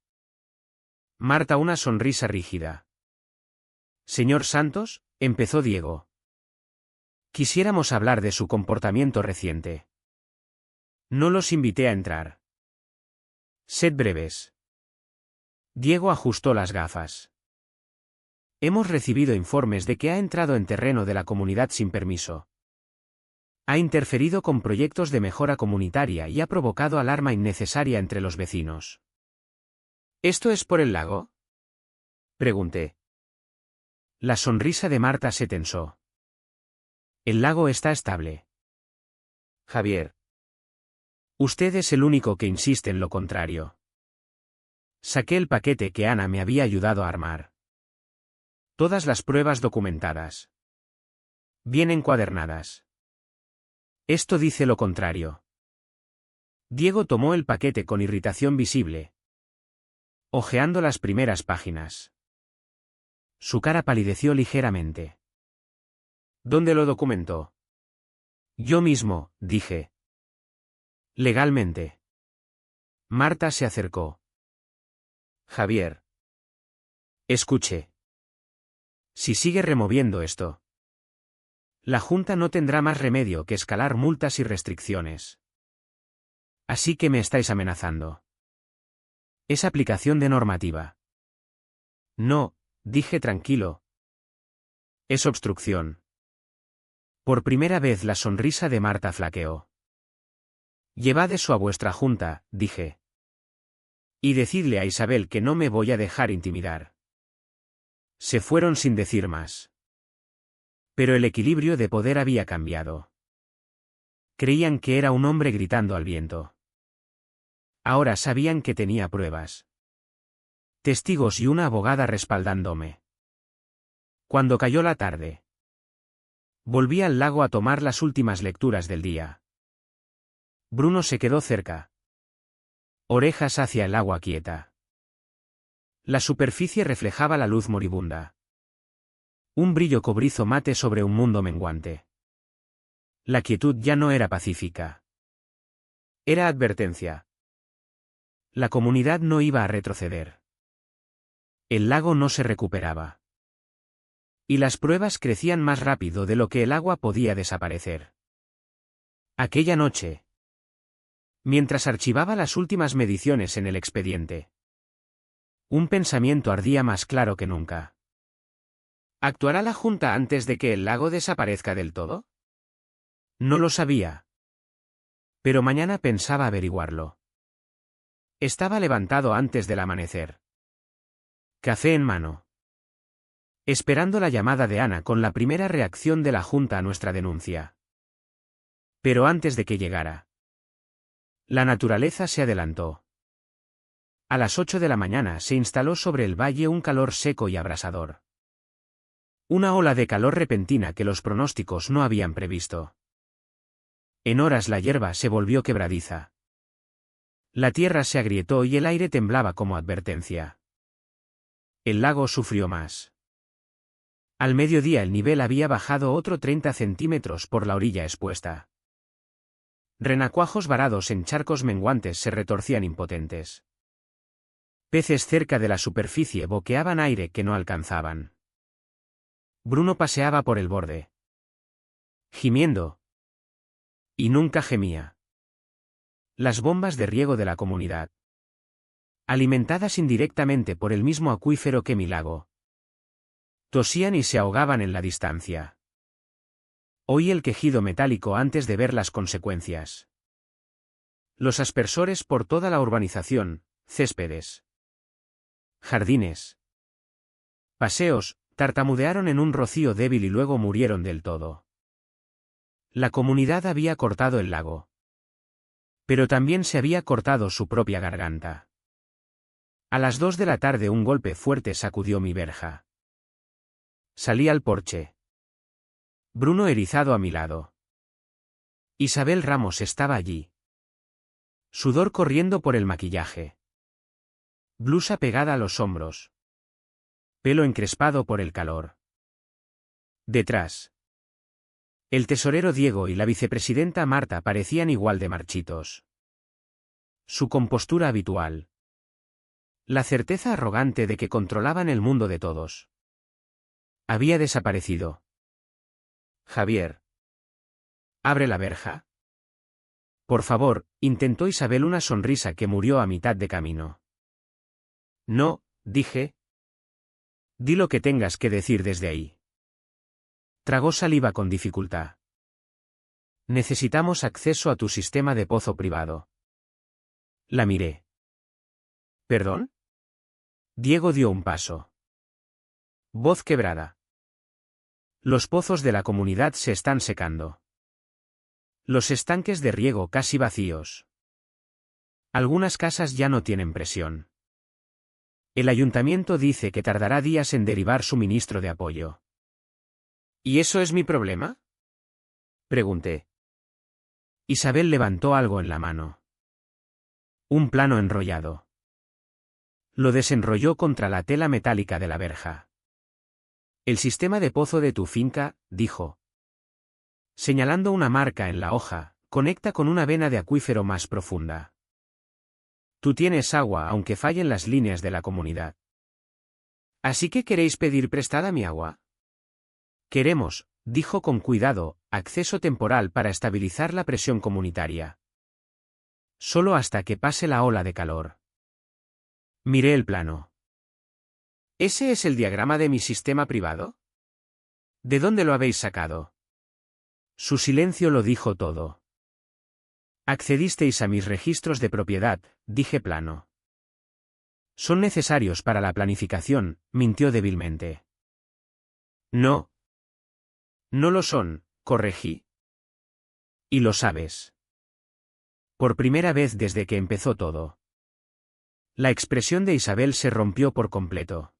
Marta una sonrisa rígida. Señor Santos, empezó Diego. Quisiéramos hablar de su comportamiento reciente. No los invité a entrar. Sed breves. Diego ajustó las gafas. Hemos recibido informes de que ha entrado en terreno de la comunidad sin permiso. Ha interferido con proyectos de mejora comunitaria y ha provocado alarma innecesaria entre los vecinos. ¿Esto es por el lago? Pregunté. La sonrisa de Marta se tensó. El lago está estable. Javier. Usted es el único que insiste en lo contrario. Saqué el paquete que Ana me había ayudado a armar. Todas las pruebas documentadas. Bien encuadernadas. Esto dice lo contrario. Diego tomó el paquete con irritación visible. Hojeando las primeras páginas. Su cara palideció ligeramente. ¿Dónde lo documentó? Yo mismo, dije. Legalmente. Marta se acercó. Javier. Escuche. Si sigue removiendo esto, la Junta no tendrá más remedio que escalar multas y restricciones. Así que me estáis amenazando. Es aplicación de normativa. No, dije tranquilo. Es obstrucción. Por primera vez la sonrisa de Marta flaqueó. Llevad eso a vuestra Junta, dije. Y decidle a Isabel que no me voy a dejar intimidar. Se fueron sin decir más. Pero el equilibrio de poder había cambiado. Creían que era un hombre gritando al viento. Ahora sabían que tenía pruebas. Testigos y una abogada respaldándome. Cuando cayó la tarde, volví al lago a tomar las últimas lecturas del día. Bruno se quedó cerca. Orejas hacia el agua quieta. La superficie reflejaba la luz moribunda. Un brillo cobrizo mate sobre un mundo menguante. La quietud ya no era pacífica. Era advertencia. La comunidad no iba a retroceder. El lago no se recuperaba. Y las pruebas crecían más rápido de lo que el agua podía desaparecer. Aquella noche, mientras archivaba las últimas mediciones en el expediente, un pensamiento ardía más claro que nunca. ¿Actuará la Junta antes de que el lago desaparezca del todo? No lo sabía. Pero mañana pensaba averiguarlo. Estaba levantado antes del amanecer. Café en mano. Esperando la llamada de Ana con la primera reacción de la Junta a nuestra denuncia. Pero antes de que llegara, la naturaleza se adelantó. A las 8 de la mañana se instaló sobre el valle un calor seco y abrasador. Una ola de calor repentina que los pronósticos no habían previsto. En horas la hierba se volvió quebradiza. La tierra se agrietó y el aire temblaba como advertencia. El lago sufrió más. Al mediodía el nivel había bajado otro 30 centímetros por la orilla expuesta. Renacuajos varados en charcos menguantes se retorcían impotentes. Peces cerca de la superficie boqueaban aire que no alcanzaban. Bruno paseaba por el borde, gimiendo. Y nunca gemía. Las bombas de riego de la comunidad, alimentadas indirectamente por el mismo acuífero que mi lago, tosían y se ahogaban en la distancia. Oí el quejido metálico antes de ver las consecuencias. Los aspersores por toda la urbanización, céspedes, jardines, paseos, tartamudearon en un rocío débil y luego murieron del todo. La comunidad había cortado el lago. Pero también se había cortado su propia garganta. A las 2 de la tarde un golpe fuerte sacudió mi verja. Salí al porche. Bruno erizado a mi lado. Isabel Ramos estaba allí. Sudor corriendo por el maquillaje. Blusa pegada a los hombros. Pelo encrespado por el calor. Detrás. El tesorero Diego y la vicepresidenta Marta parecían igual de marchitos. Su compostura habitual. La certeza arrogante de que controlaban el mundo de todos. Había desaparecido. Javier. Abre la verja. Por favor, intentó Isabel una sonrisa que murió a mitad de camino. No, dije. Di lo que tengas que decir desde ahí. Tragó saliva con dificultad. Necesitamos acceso a tu sistema de pozo privado. La miré. ¿Perdón? Diego dio un paso. Voz quebrada. Los pozos de la comunidad se están secando. Los estanques de riego casi vacíos. Algunas casas ya no tienen presión. El ayuntamiento dice que tardará días en derivar suministro de apoyo. ¿Y eso es mi problema? Pregunté. Isabel levantó algo en la mano. Un plano enrollado. Lo desenrolló contra la tela metálica de la verja. El sistema de pozo de tu finca, dijo. Señalando una marca en la hoja, conecta con una vena de acuífero más profunda. Tú tienes agua aunque fallen las líneas de la comunidad. ¿Así que queréis pedir prestada mi agua? Queremos, dijo con cuidado, acceso temporal para estabilizar la presión comunitaria. Solo hasta que pase la ola de calor. Miré el plano. ¿Ese es el diagrama de mi sistema privado? ¿De dónde lo habéis sacado? Su silencio lo dijo todo. Accedisteis a mis registros de propiedad, dije plano. Son necesarios para la planificación, mintió débilmente. No. No lo son, corregí. Y lo sabes. Por primera vez desde que empezó todo. La expresión de Isabel se rompió por completo.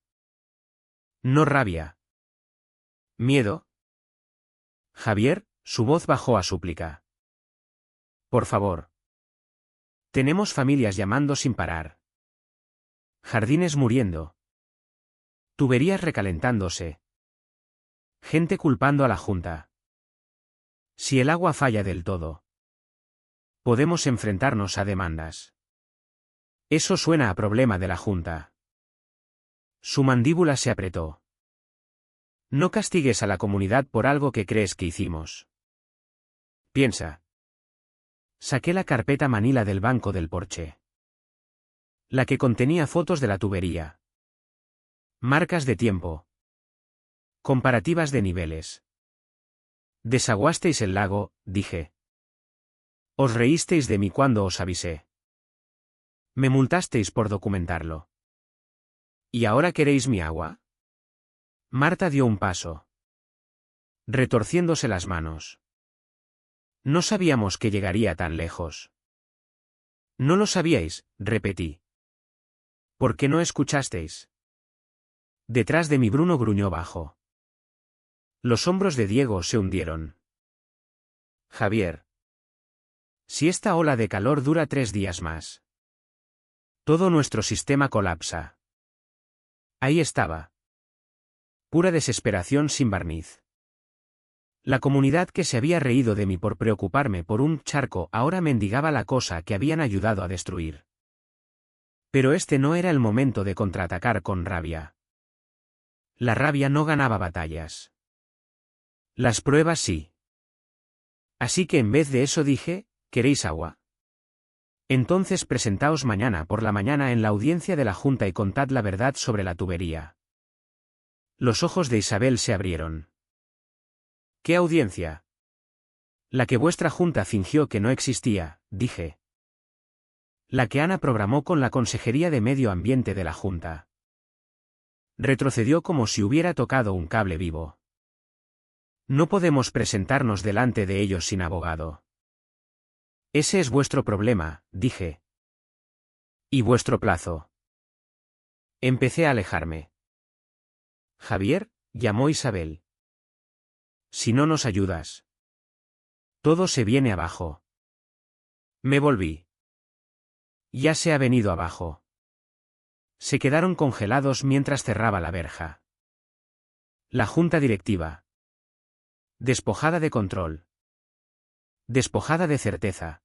No rabia. ¿Miedo? Javier, su voz bajó a súplica. Por favor. Tenemos familias llamando sin parar. Jardines muriendo. Tuberías recalentándose. Gente culpando a la Junta. Si el agua falla del todo, podemos enfrentarnos a demandas. Eso suena a problema de la Junta. Su mandíbula se apretó. No castigues a la comunidad por algo que crees que hicimos. Piensa. Saqué la carpeta manila del banco del porche. La que contenía fotos de la tubería. Marcas de tiempo. Comparativas de niveles. Desaguasteis el lago, dije. Os reísteis de mí cuando os avisé. Me multasteis por documentarlo. ¿Y ahora queréis mi agua? Marta dio un paso, retorciéndose las manos. No sabíamos que llegaría tan lejos. No lo sabíais, repetí. ¿Por qué no escuchasteis? Detrás de mí Bruno gruñó bajo. Los hombros de Diego se hundieron. Javier. Si esta ola de calor dura 3 días más. Todo nuestro sistema colapsa. Ahí estaba. Pura desesperación sin barniz. La comunidad que se había reído de mí por preocuparme por un charco ahora mendigaba la cosa que habían ayudado a destruir. Pero este no era el momento de contraatacar con rabia. La rabia no ganaba batallas. Las pruebas sí. Así que en vez de eso dije, ¿queréis agua? Entonces presentaos mañana por la mañana en la audiencia de la Junta y contad la verdad sobre la tubería. Los ojos de Isabel se abrieron. ¿Qué audiencia? La que vuestra Junta fingió que no existía, dije. La que Ana programó con la Consejería de Medio Ambiente de la Junta. Retrocedió como si hubiera tocado un cable vivo. No podemos presentarnos delante de ellos sin abogado. Ese es vuestro problema, dije. ¿Y vuestro plazo? Empecé a alejarme. Javier, llamó Isabel. Si no nos ayudas. Todo se viene abajo. Me volví. Ya se ha venido abajo. Se quedaron congelados mientras cerraba la verja. La junta directiva. Despojada de control. Despojada de certeza.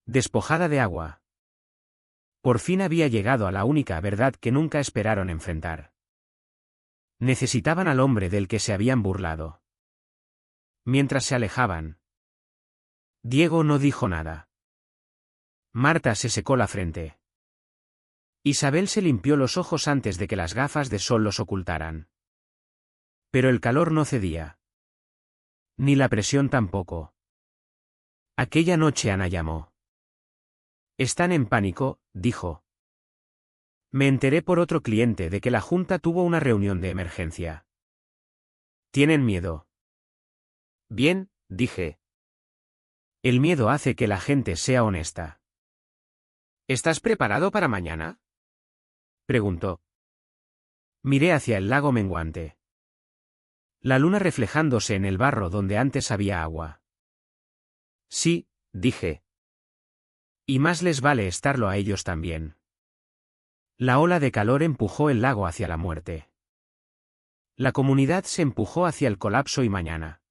Despojada de agua. Por fin había llegado a la única verdad que nunca esperaron enfrentar. Necesitaban al hombre del que se habían burlado. Mientras se alejaban. Diego no dijo nada. Marta se secó la frente. Isabel se limpió los ojos antes de que las gafas de sol los ocultaran. Pero el calor no cedía. Ni la presión tampoco. Aquella noche Ana llamó. Están en pánico, dijo. Me enteré por otro cliente de que la Junta tuvo una reunión de emergencia. Tienen miedo. Bien, dije. El miedo hace que la gente sea honesta. ¿Estás preparado para mañana? Preguntó. Miré hacia el lago menguante. La luna reflejándose en el barro donde antes había agua. Sí, dije. Y más les vale estarlo a ellos también. La ola de calor empujó el lago hacia la muerte. La comunidad se empujó hacia el colapso y mañana.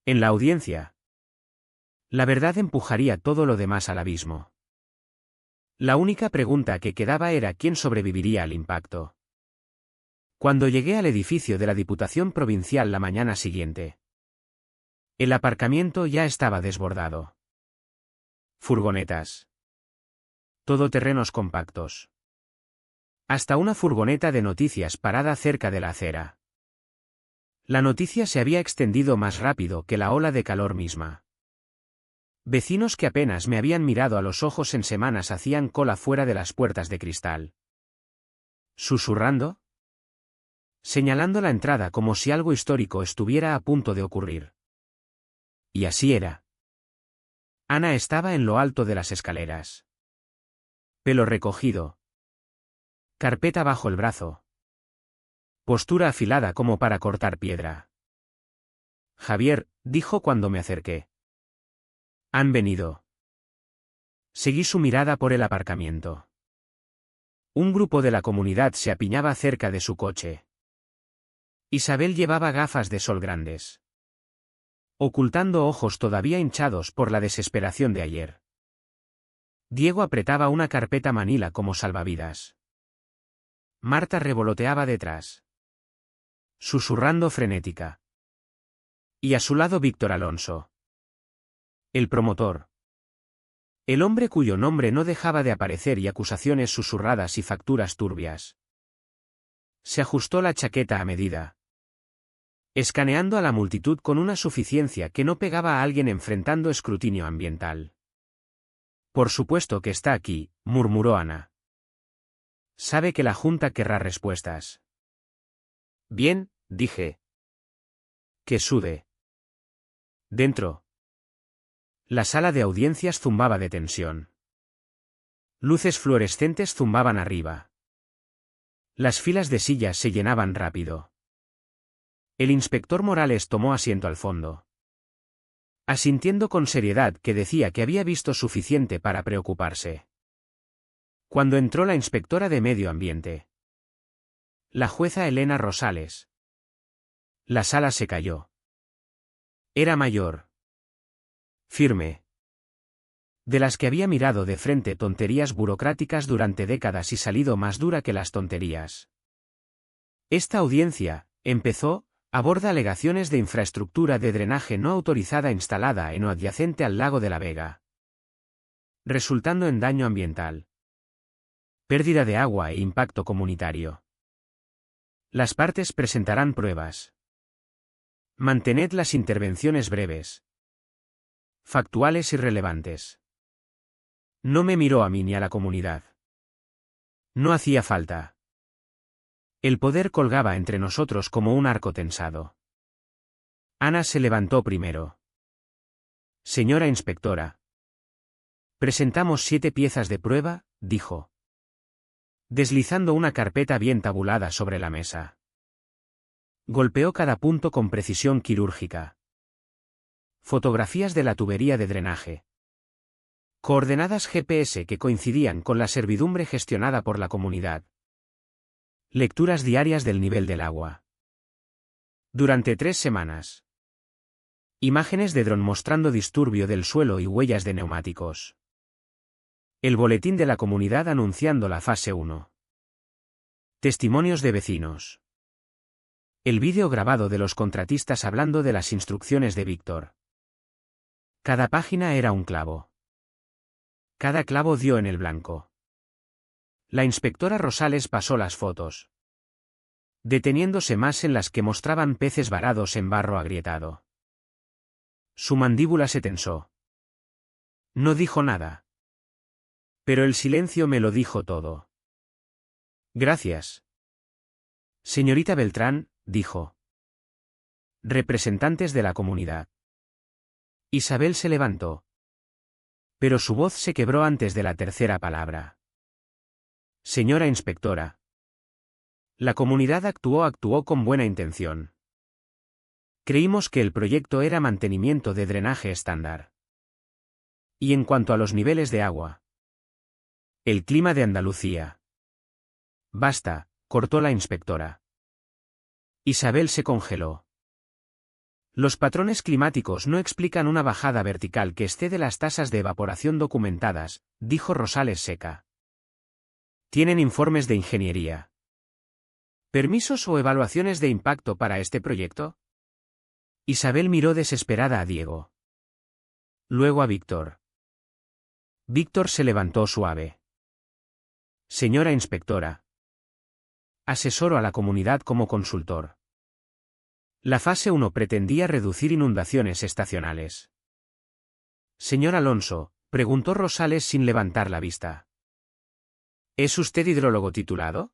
En la audiencia. La verdad empujaría todo lo demás al abismo. La única pregunta que quedaba era quién sobreviviría al impacto. Cuando llegué al edificio de la Diputación Provincial la mañana siguiente. El aparcamiento ya estaba desbordado. Furgonetas. Todoterrenos compactos. Hasta una furgoneta de noticias parada cerca de la acera. La noticia se había extendido más rápido que la ola de calor misma. Vecinos que apenas me habían mirado a los ojos en semanas hacían cola fuera de las puertas de cristal. ¿Susurrando? Señalando la entrada como si algo histórico estuviera a punto de ocurrir. Y así era. Ana estaba en lo alto de las escaleras. Pelo recogido. Carpeta bajo el brazo. Postura afilada como para cortar piedra. Javier, dijo cuando me acerqué. Han venido. Seguí su mirada por el aparcamiento. Un grupo de la comunidad se apiñaba cerca de su coche. Isabel llevaba gafas de sol grandes, ocultando ojos todavía hinchados por la desesperación de ayer. Diego apretaba una carpeta manila como salvavidas. Marta revoloteaba detrás, susurrando frenética. Y a su lado Víctor Alonso, el promotor. El hombre cuyo nombre no dejaba de aparecer y acusaciones susurradas y facturas turbias. Se ajustó la chaqueta a medida, escaneando a la multitud con una suficiencia que no pegaba a alguien enfrentando escrutinio ambiental. Por supuesto que está aquí, murmuró Ana. Sabe que la Junta querrá respuestas. Bien, dije. Que sude. Dentro. La sala de audiencias zumbaba de tensión. Luces fluorescentes zumbaban arriba. Las filas de sillas se llenaban rápido. El inspector Morales tomó asiento al fondo, asintiendo con seriedad que decía que había visto suficiente para preocuparse. Cuando entró la inspectora de Medio Ambiente, la jueza Elena Rosales, la sala se cayó. Era mayor, firme, de las que había mirado de frente tonterías burocráticas durante décadas y salido más dura que las tonterías. Esta audiencia, empezó, aborda alegaciones de infraestructura de drenaje no autorizada instalada en o adyacente al lago de la Vega, resultando en daño ambiental, pérdida de agua e impacto comunitario. Las partes presentarán pruebas. Mantened las intervenciones breves, factuales y relevantes. No me miró a mí ni a la comunidad. No hacía falta. El poder colgaba entre nosotros como un arco tensado. Ana se levantó primero. Señora inspectora. Presentamos 7 piezas de prueba, dijo, deslizando una carpeta bien tabulada sobre la mesa. Golpeó cada punto con precisión quirúrgica. Fotografías de la tubería de drenaje. Coordenadas GPS que coincidían con la servidumbre gestionada por la comunidad. Lecturas diarias del nivel del agua. Durante 3 semanas. Imágenes de dron mostrando disturbio del suelo y huellas de neumáticos. El boletín de la comunidad anunciando la fase 1. Testimonios de vecinos. El vídeo grabado de los contratistas hablando de las instrucciones de Víctor. Cada página era un clavo. Cada clavo dio en el blanco. La inspectora Rosales pasó las fotos, deteniéndose más en las que mostraban peces varados en barro agrietado. Su mandíbula se tensó. No dijo nada. Pero el silencio me lo dijo todo. Gracias. Señorita Beltrán, dijo. Representantes de la comunidad. Isabel se levantó. Pero su voz se quebró antes de la tercera palabra. Señora inspectora. La comunidad actuó con buena intención. Creímos que el proyecto era mantenimiento de drenaje estándar. Y en cuanto a los niveles de agua. El clima de Andalucía. Basta, cortó la inspectora. Isabel se congeló. Los patrones climáticos no explican una bajada vertical que excede las tasas de evaporación documentadas, dijo Rosales seca. ¿Tienen informes de ingeniería? ¿Permisos o evaluaciones de impacto para este proyecto? Isabel miró desesperada a Diego. Luego a Víctor. Víctor se levantó suave. Señora inspectora. Asesoro a la comunidad como consultor. La fase 1 pretendía reducir inundaciones estacionales. Señor Alonso, preguntó Rosales sin levantar la vista. ¿Es usted hidrólogo titulado?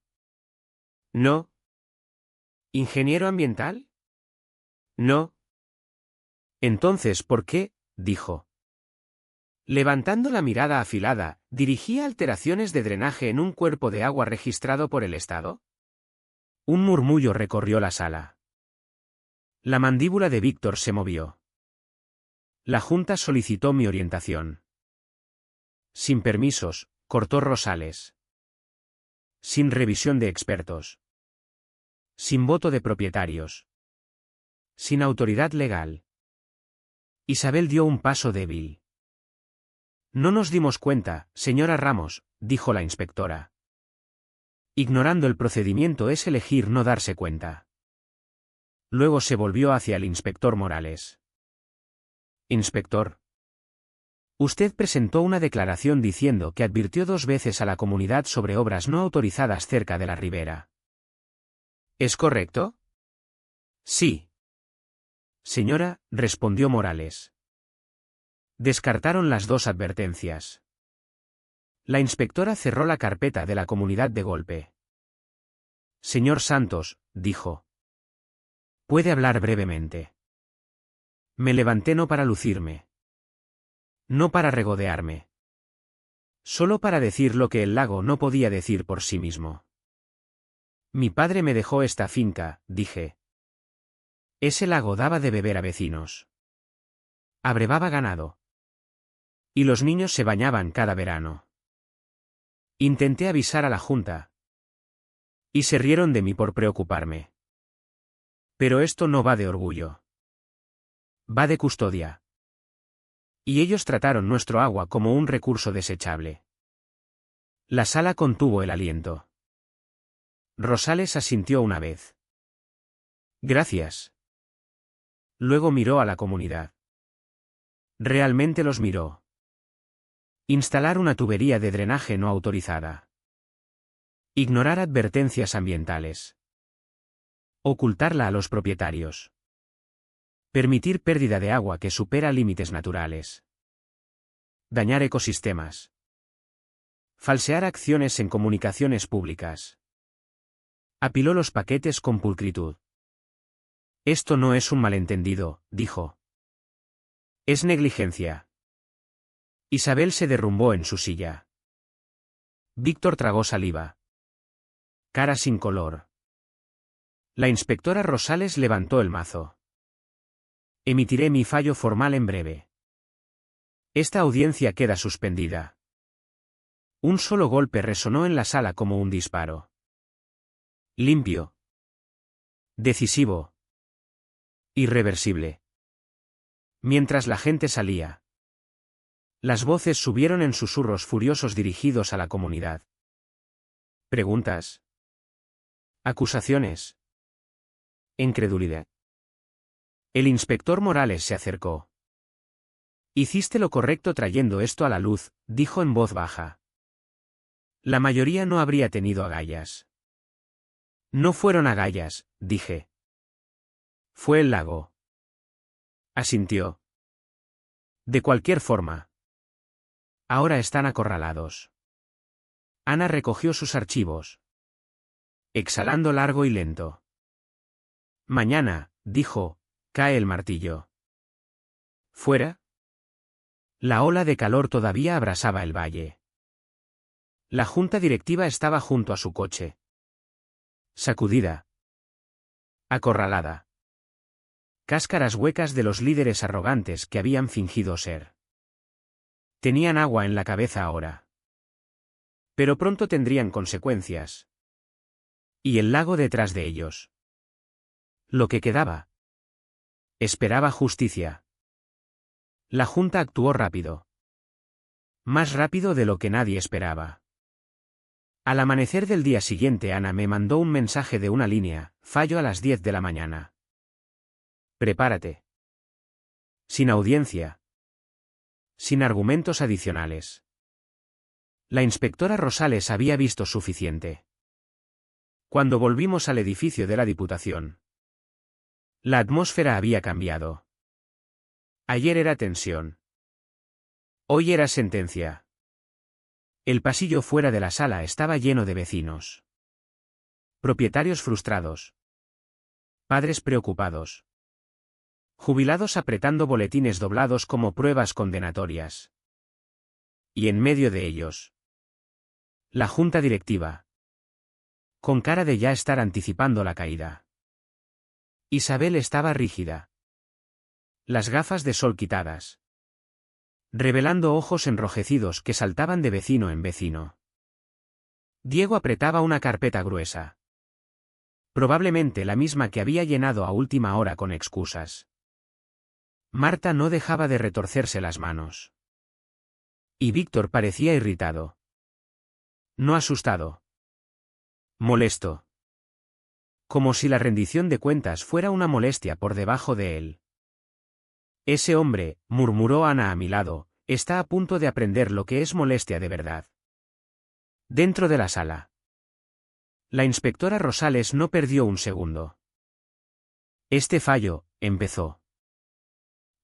No. ¿Ingeniero ambiental? No. Entonces, ¿por qué? Dijo. Levantando la mirada afilada, ¿dirigía alteraciones de drenaje en un cuerpo de agua registrado por el Estado? Un murmullo recorrió la sala. La mandíbula de Víctor se movió. La Junta solicitó mi orientación. Sin permisos, cortó Rosales. Sin revisión de expertos. Sin voto de propietarios. Sin autoridad legal. Isabel dio un paso débil. No nos dimos cuenta, señora Ramos, dijo la inspectora. Ignorando el procedimiento es elegir no darse cuenta. Luego se volvió hacia el inspector Morales. Inspector. Usted presentó una declaración diciendo que advirtió 2 veces a la comunidad sobre obras no autorizadas cerca de la ribera. ¿Es correcto? Sí. Señora, respondió Morales. Descartaron las 2 advertencias. La inspectora cerró la carpeta de la comunidad de golpe. Señor Santos, dijo. Puede hablar brevemente. Me levanté no para lucirme. No para regodearme. Solo para decir lo que el lago no podía decir por sí mismo. Mi padre me dejó esta finca, dije. Ese lago daba de beber a vecinos. Abrevaba ganado. Y los niños se bañaban cada verano. Intenté avisar a la Junta. Y se rieron de mí por preocuparme. Pero esto no va de orgullo. Va de custodia. Y ellos trataron nuestro agua como un recurso desechable. La sala contuvo el aliento. Rosales asintió una vez. Gracias. Luego miró a la comunidad. Realmente los miró. Instalar una tubería de drenaje no autorizada. Ignorar advertencias ambientales. Ocultarla a los propietarios. Permitir pérdida de agua que supera límites naturales. Dañar ecosistemas. Falsear acciones en comunicaciones públicas. Apiló los paquetes con pulcritud. Esto no es un malentendido, dijo. Es negligencia. Isabel se derrumbó en su silla. Víctor tragó saliva. Cara sin color. La inspectora Rosales levantó el mazo. Emitiré mi fallo formal en breve. Esta audiencia queda suspendida. Un solo golpe resonó en la sala como un disparo. Limpio. Decisivo. Irreversible. Mientras la gente salía. Las voces subieron en susurros furiosos dirigidos a la comunidad. Preguntas. Acusaciones. Incredulidad. El inspector Morales se acercó. Hiciste lo correcto trayendo esto a la luz, dijo en voz baja. La mayoría no habría tenido agallas. No fueron agallas, dije. Fue el lago. Asintió. De cualquier forma. Ahora están acorralados. Ana recogió sus archivos. Exhalando largo y lento. Mañana, dijo, cae el martillo. ¿Fuera? La ola de calor todavía abrasaba el valle. La junta directiva estaba junto a su coche. Sacudida. Acorralada. Cáscaras huecas de los líderes arrogantes que habían fingido ser. Tenían agua en la cabeza ahora. Pero pronto tendrían consecuencias. Y el lago detrás de ellos. Lo que quedaba. Esperaba justicia. La junta actuó rápido. Más rápido de lo que nadie esperaba. Al amanecer del día siguiente Ana me mandó un mensaje de una línea, fallo a las 10 de la mañana. Prepárate. Sin audiencia. Sin argumentos adicionales. La inspectora Rosales había visto suficiente. Cuando volvimos al edificio de la Diputación. La atmósfera había cambiado. Ayer era tensión. Hoy era sentencia. El pasillo fuera de la sala estaba lleno de vecinos. Propietarios frustrados. Padres preocupados. Jubilados apretando boletines doblados como pruebas condenatorias. Y en medio de ellos. La junta directiva. Con cara de ya estar anticipando la caída. Isabel estaba rígida. Las gafas de sol quitadas. Revelando ojos enrojecidos que saltaban de vecino en vecino. Diego apretaba una carpeta gruesa. Probablemente la misma que había llenado a última hora con excusas. Marta no dejaba de retorcerse las manos. Y Víctor parecía irritado. No asustado. Molesto. Como si la rendición de cuentas fuera una molestia por debajo de él. Ese hombre, murmuró Ana a mi lado, está a punto de aprender lo que es molestia de verdad. Dentro de la sala. La inspectora Rosales no perdió un segundo. Este fallo, empezó.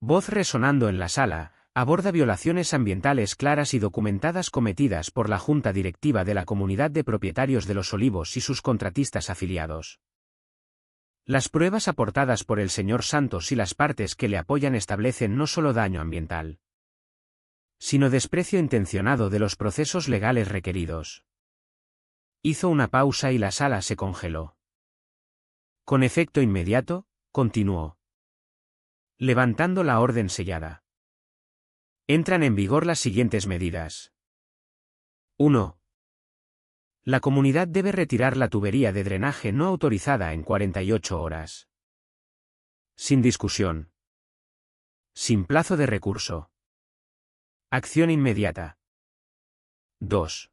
Voz resonando en la sala, aborda violaciones ambientales claras y documentadas cometidas por la Junta Directiva de la Comunidad de Propietarios de los Olivos y sus contratistas afiliados. Las pruebas aportadas por el señor Santos y las partes que le apoyan establecen no solo daño ambiental, sino desprecio intencionado de los procesos legales requeridos. Hizo una pausa y la sala se congeló. Con efecto inmediato, continuó, levantando la orden sellada. Entran en vigor las siguientes medidas. 1. La comunidad debe retirar la tubería de drenaje no autorizada en 48 horas. Sin discusión. Sin plazo de recurso. Acción inmediata. 2.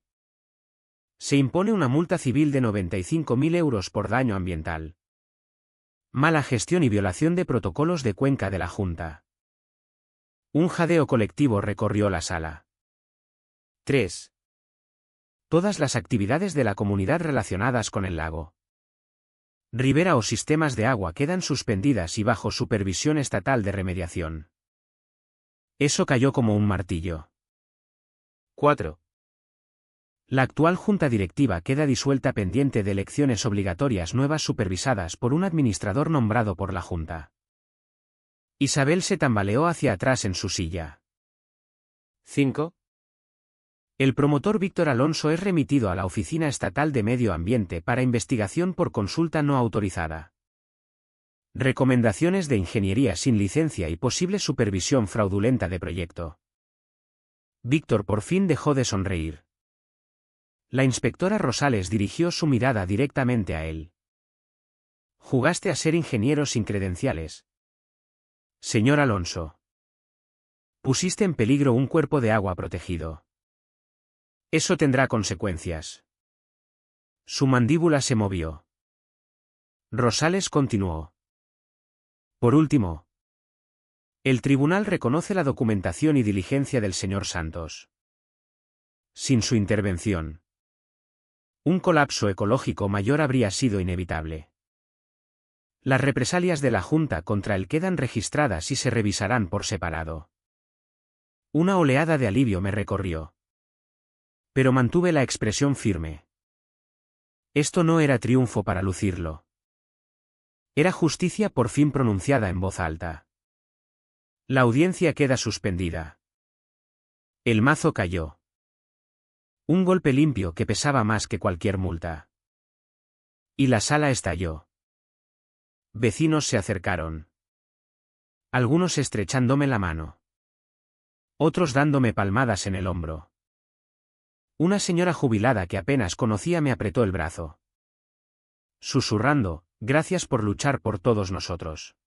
Se impone una multa civil de 95.000 euros por daño ambiental. Mala gestión y violación de protocolos de cuenca de la Junta. Un jadeo colectivo recorrió la sala. 3. Todas las actividades de la comunidad relacionadas con el lago, ribera o sistemas de agua quedan suspendidas y bajo supervisión estatal de remediación. Eso cayó como un martillo. 4. La actual Junta Directiva queda disuelta pendiente de elecciones obligatorias nuevas supervisadas por un administrador nombrado por la Junta. Isabel se tambaleó hacia atrás en su silla. 5. El promotor Víctor Alonso es remitido a la Oficina Estatal de Medio Ambiente para investigación por consulta no autorizada. Recomendaciones de ingeniería sin licencia y posible supervisión fraudulenta de proyecto. Víctor por fin dejó de sonreír. La inspectora Rosales dirigió su mirada directamente a él. Jugaste a ser ingeniero sin credenciales. Señor Alonso. Pusiste en peligro un cuerpo de agua protegido. Eso tendrá consecuencias. Su mandíbula se movió. Rosales continuó. Por último, el tribunal reconoce la documentación y diligencia del señor Santos. Sin su intervención, un colapso ecológico mayor habría sido inevitable. Las represalias de la Junta contra él quedan registradas y se revisarán por separado. Una oleada de alivio me recorrió. Pero mantuve la expresión firme. Esto no era triunfo para lucirlo. Era justicia por fin pronunciada en voz alta. La audiencia queda suspendida. El mazo cayó. Un golpe limpio que pesaba más que cualquier multa. Y la sala estalló. Vecinos se acercaron. Algunos estrechándome la mano. Otros dándome palmadas en el hombro. Una señora jubilada que apenas conocía me apretó el brazo. Susurrando, gracias por luchar por todos nosotros.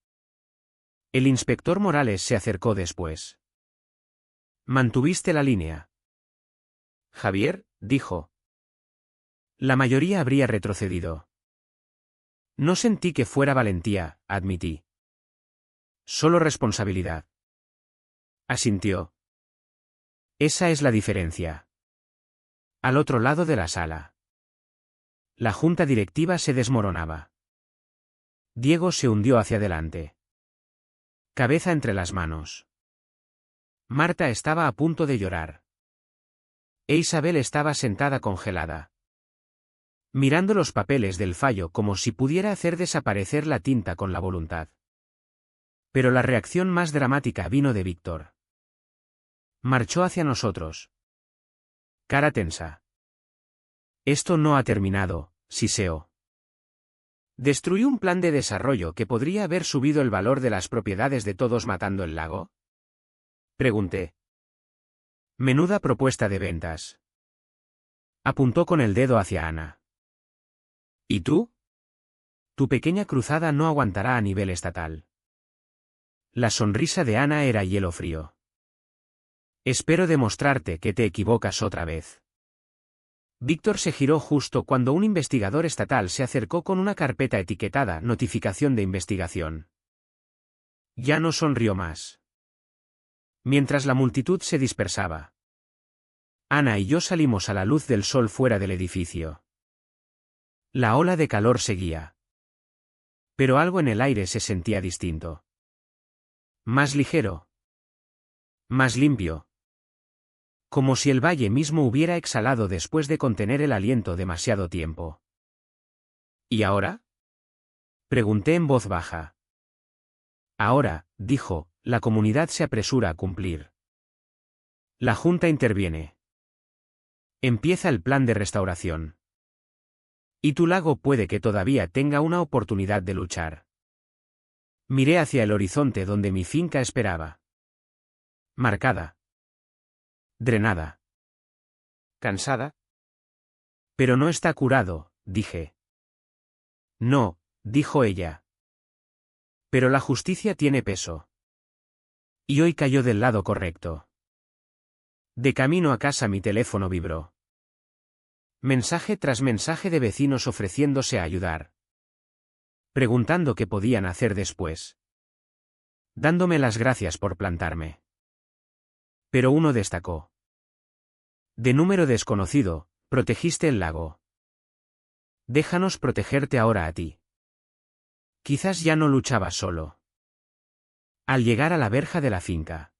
El inspector Morales se acercó después. Mantuviste la línea. Javier, dijo. La mayoría habría retrocedido. No sentí que fuera valentía, admití. Solo responsabilidad. Asintió. Esa es la diferencia. Al otro lado de la sala. La junta directiva se desmoronaba. Diego se hundió hacia adelante. Cabeza entre las manos. Marta estaba a punto de llorar. E Isabel estaba sentada congelada, mirando los papeles del fallo como si pudiera hacer desaparecer la tinta con la voluntad. Pero la reacción más dramática vino de Víctor. Marchó hacia nosotros. Cara tensa. Esto no ha terminado, siseó. ¿Destruyó un plan de desarrollo que podría haber subido el valor de las propiedades de todos matando el lago? Pregunté. Menuda propuesta de ventas. Apuntó con el dedo hacia Ana. ¿Y tú? Tu pequeña cruzada no aguantará a nivel estatal. La sonrisa de Ana era hielo frío. Espero demostrarte que te equivocas otra vez. Víctor se giró justo cuando un investigador estatal se acercó con una carpeta etiquetada Notificación de investigación. Ya no sonrió más. Mientras la multitud se dispersaba, Ana y yo salimos a la luz del sol fuera del edificio. La ola de calor seguía. Pero algo en el aire se sentía distinto. Más ligero. Más limpio. Como si el valle mismo hubiera exhalado después de contener el aliento demasiado tiempo. ¿Y ahora? Pregunté en voz baja. Ahora, dijo, la comunidad se apresura a cumplir. La Junta interviene. Empieza el plan de restauración. Y tu lago puede que todavía tenga una oportunidad de luchar. Miré hacia el horizonte donde mi finca esperaba. Marcada. Drenada. ¿Cansada? Pero no está curado, dije. No, dijo ella. Pero la justicia tiene peso. Y hoy cayó del lado correcto. De camino a casa mi teléfono vibró. Mensaje tras mensaje de vecinos ofreciéndose a ayudar. Preguntando qué podían hacer después. Dándome las gracias por plantarme. Pero uno destacó. De número desconocido, protegiste el lago. Déjanos protegerte ahora a ti. Quizás ya no luchabas solo. Al llegar a la verja de la finca,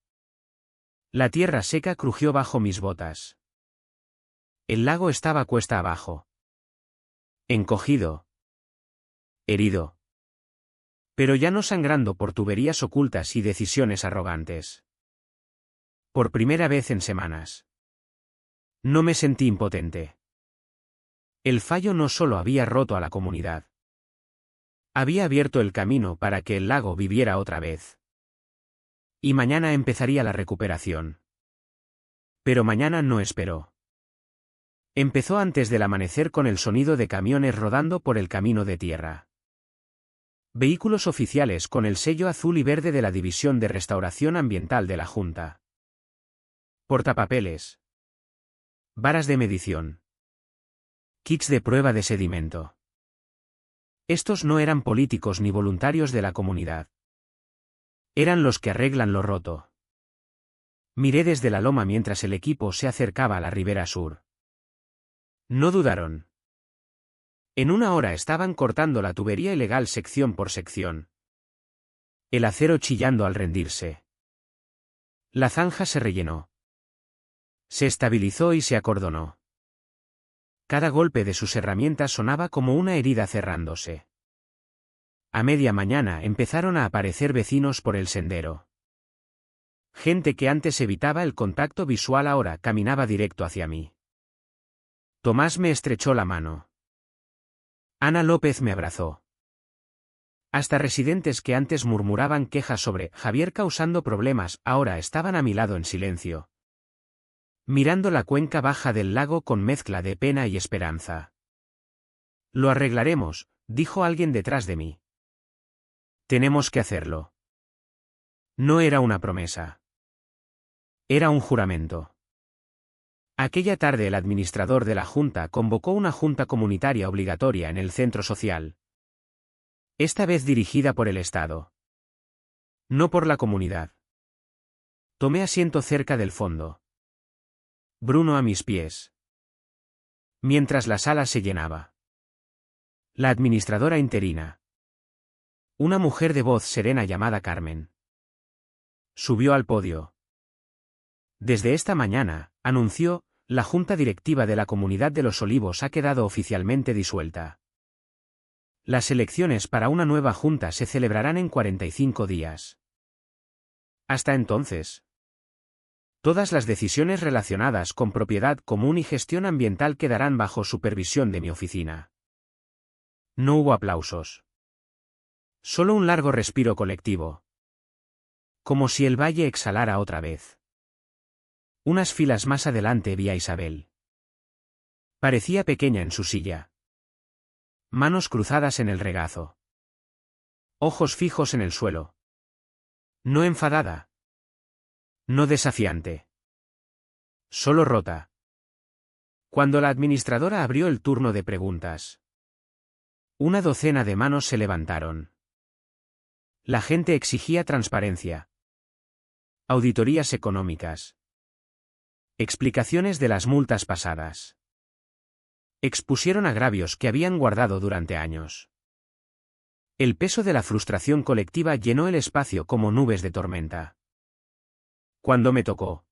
la tierra seca crujió bajo mis botas. El lago estaba cuesta abajo. Encogido. Herido. Pero ya no sangrando por tuberías ocultas y decisiones arrogantes. Por primera vez en semanas. No me sentí impotente. El fallo no solo había roto a la comunidad. Había abierto el camino para que el lago viviera otra vez. Y mañana empezaría la recuperación. Pero mañana no esperó. Empezó antes del amanecer con el sonido de camiones rodando por el camino de tierra. Vehículos oficiales con el sello azul y verde de la División de Restauración Ambiental de la Junta. Portapapeles. Varas de medición. Kits de prueba de sedimento. Estos no eran políticos ni voluntarios de la comunidad. Eran los que arreglan lo roto. Miré desde la loma mientras el equipo se acercaba a la ribera sur. No dudaron. En una hora estaban cortando la tubería ilegal sección por sección. El acero chillando al rendirse. La zanja se rellenó. Se estabilizó y se acordonó. Cada golpe de sus herramientas sonaba como una herida cerrándose. A media mañana empezaron a aparecer vecinos por el sendero. Gente que antes evitaba el contacto visual ahora caminaba directo hacia mí. Tomás me estrechó la mano. Ana López me abrazó. Hasta residentes que antes murmuraban quejas sobre Javier causando problemas ahora estaban a mi lado en silencio. Mirando la cuenca baja del lago con mezcla de pena y esperanza. Lo arreglaremos, dijo alguien detrás de mí. Tenemos que hacerlo. No era una promesa. Era un juramento. Aquella tarde el administrador de la Junta convocó una junta comunitaria obligatoria en el centro social. Esta vez dirigida por el Estado. No por la comunidad. Tomé asiento cerca del fondo. Bruno a mis pies. Mientras la sala se llenaba. La administradora interina. Una mujer de voz serena llamada Carmen. Subió al podio. Desde esta mañana, anunció, la Junta Directiva de la Comunidad de los Olivos ha quedado oficialmente disuelta. Las elecciones para una nueva junta se celebrarán en 45 días. Hasta entonces, todas las decisiones relacionadas con propiedad común y gestión ambiental quedarán bajo supervisión de mi oficina. No hubo aplausos. Solo un largo respiro colectivo. Como si el valle exhalara otra vez. Unas filas más adelante vi a Isabel. Parecía pequeña en su silla. Manos cruzadas en el regazo. Ojos fijos en el suelo. No enfadada. No desafiante. Solo rota. Cuando la administradora abrió el turno de preguntas, una docena de manos se levantaron. La gente exigía transparencia, auditorías económicas, explicaciones de las multas pasadas. Expusieron agravios que habían guardado durante años. El peso de la frustración colectiva llenó el espacio como nubes de tormenta. Cuando me tocó,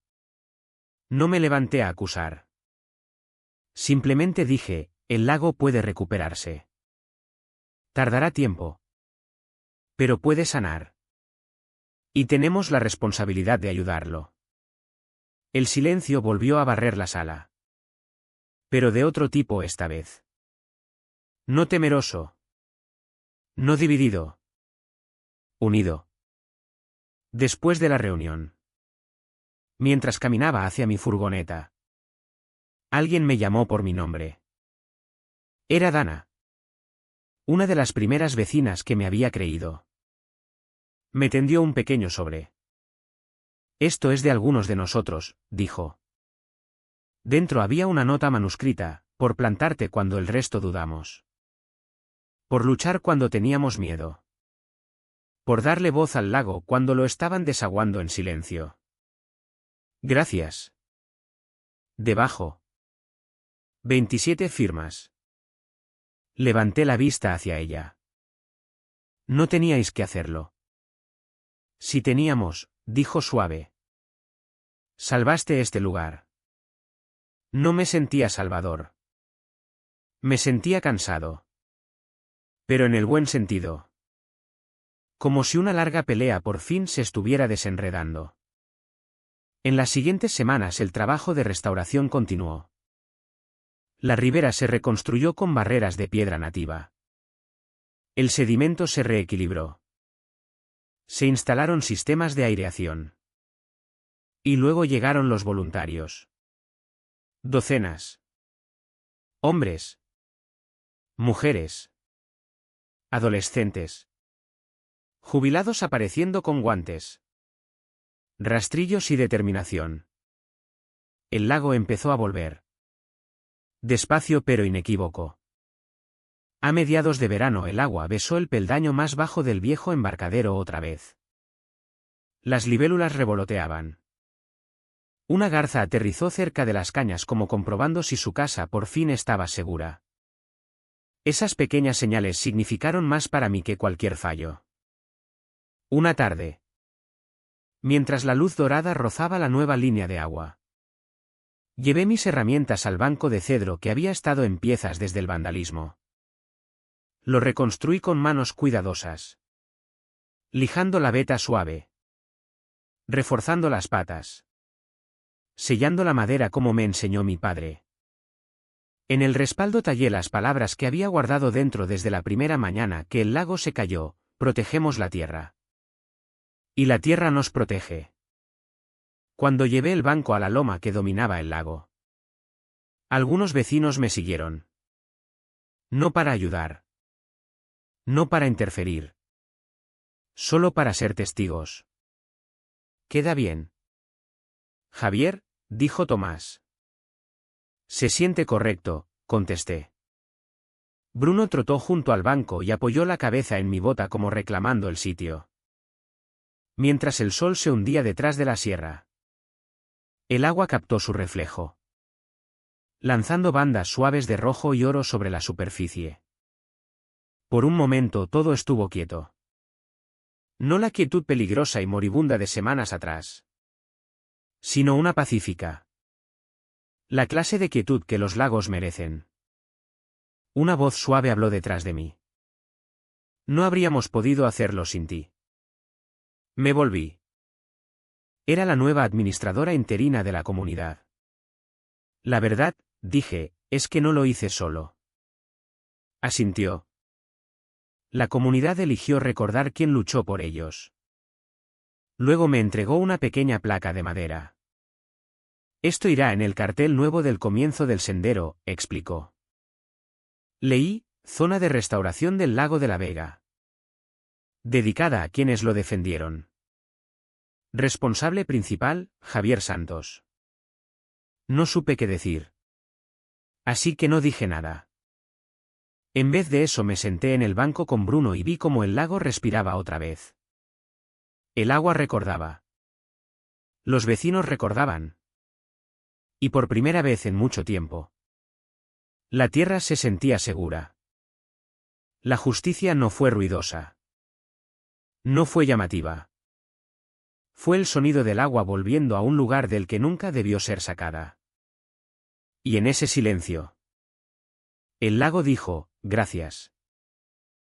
no me levanté a acusar. Simplemente dije, el lago puede recuperarse. Tardará tiempo, pero puede sanar. Y tenemos la responsabilidad de ayudarlo. El silencio volvió a barrer la sala. Pero de otro tipo esta vez. No temeroso. No dividido. Unido. Después de la reunión, mientras caminaba hacia mi furgoneta, alguien me llamó por mi nombre. Era Dana, una de las primeras vecinas que me había creído. Me tendió un pequeño sobre. Esto es de algunos de nosotros, dijo. Dentro había una nota manuscrita, por plantarte cuando el resto dudamos. Por luchar cuando teníamos miedo. Por darle voz al lago cuando lo estaban desaguando en silencio. Gracias. Debajo. 27 firmas. Levanté la vista hacia ella. No teníais que hacerlo. Si teníamos, dijo suave. Salvaste este lugar. No me sentía salvador. Me sentía cansado. Pero en el buen sentido. Como si una larga pelea por fin se estuviera desenredando. En las siguientes semanas el trabajo de restauración continuó. La ribera se reconstruyó con barreras de piedra nativa. El sedimento se reequilibró. Se instalaron sistemas de aireación. Y luego llegaron los voluntarios. Docenas. Hombres. Mujeres. Adolescentes. Jubilados apareciendo con guantes. Rastrillos y determinación. El lago empezó a volver. Despacio pero inequívoco. A mediados de verano el agua besó el peldaño más bajo del viejo embarcadero otra vez. Las libélulas revoloteaban. Una garza aterrizó cerca de las cañas como comprobando si su casa por fin estaba segura. Esas pequeñas señales significaron más para mí que cualquier fallo. Una tarde. Mientras la luz dorada rozaba la nueva línea de agua. Llevé mis herramientas al banco de cedro que había estado en piezas desde el vandalismo. Lo reconstruí con manos cuidadosas. Lijando la veta suave. Reforzando las patas. Sellando la madera como me enseñó mi padre. En el respaldo tallé las palabras que había guardado dentro desde la primera mañana que el lago se cayó: protegemos la tierra. Y la tierra nos protege. Cuando llevé el banco a la loma que dominaba el lago, algunos vecinos me siguieron. No para ayudar. No para interferir. Solo para ser testigos. ¿Queda bien? Javier, dijo Tomás. Se siente correcto, contesté. Bruno trotó junto al banco y apoyó la cabeza en mi bota como reclamando el sitio. Mientras el sol se hundía detrás de la sierra, el agua captó su reflejo, lanzando bandas suaves de rojo y oro sobre la superficie. Por un momento todo estuvo quieto. No la quietud peligrosa y moribunda de semanas atrás, sino una pacífica. La clase de quietud que los lagos merecen. Una voz suave habló detrás de mí. No habríamos podido hacerlo sin ti. Me volví. Era la nueva administradora interina de la comunidad. La verdad, dije, es que no lo hice solo. Asintió. La comunidad eligió recordar quién luchó por ellos. Luego me entregó una pequeña placa de madera. Esto irá en el cartel nuevo del comienzo del sendero, explicó. Leí, zona de restauración del lago de la Vega. Dedicada a quienes lo defendieron. Responsable principal, Javier Santos. No supe qué decir. Así que no dije nada. En vez de eso me senté en el banco con Bruno y vi cómo el lago respiraba otra vez. El agua recordaba. Los vecinos recordaban. Y por primera vez en mucho tiempo. La tierra se sentía segura. La justicia no fue ruidosa. No fue llamativa. Fue el sonido del agua volviendo a un lugar del que nunca debió ser sacada. Y en ese silencio, el lago dijo, gracias.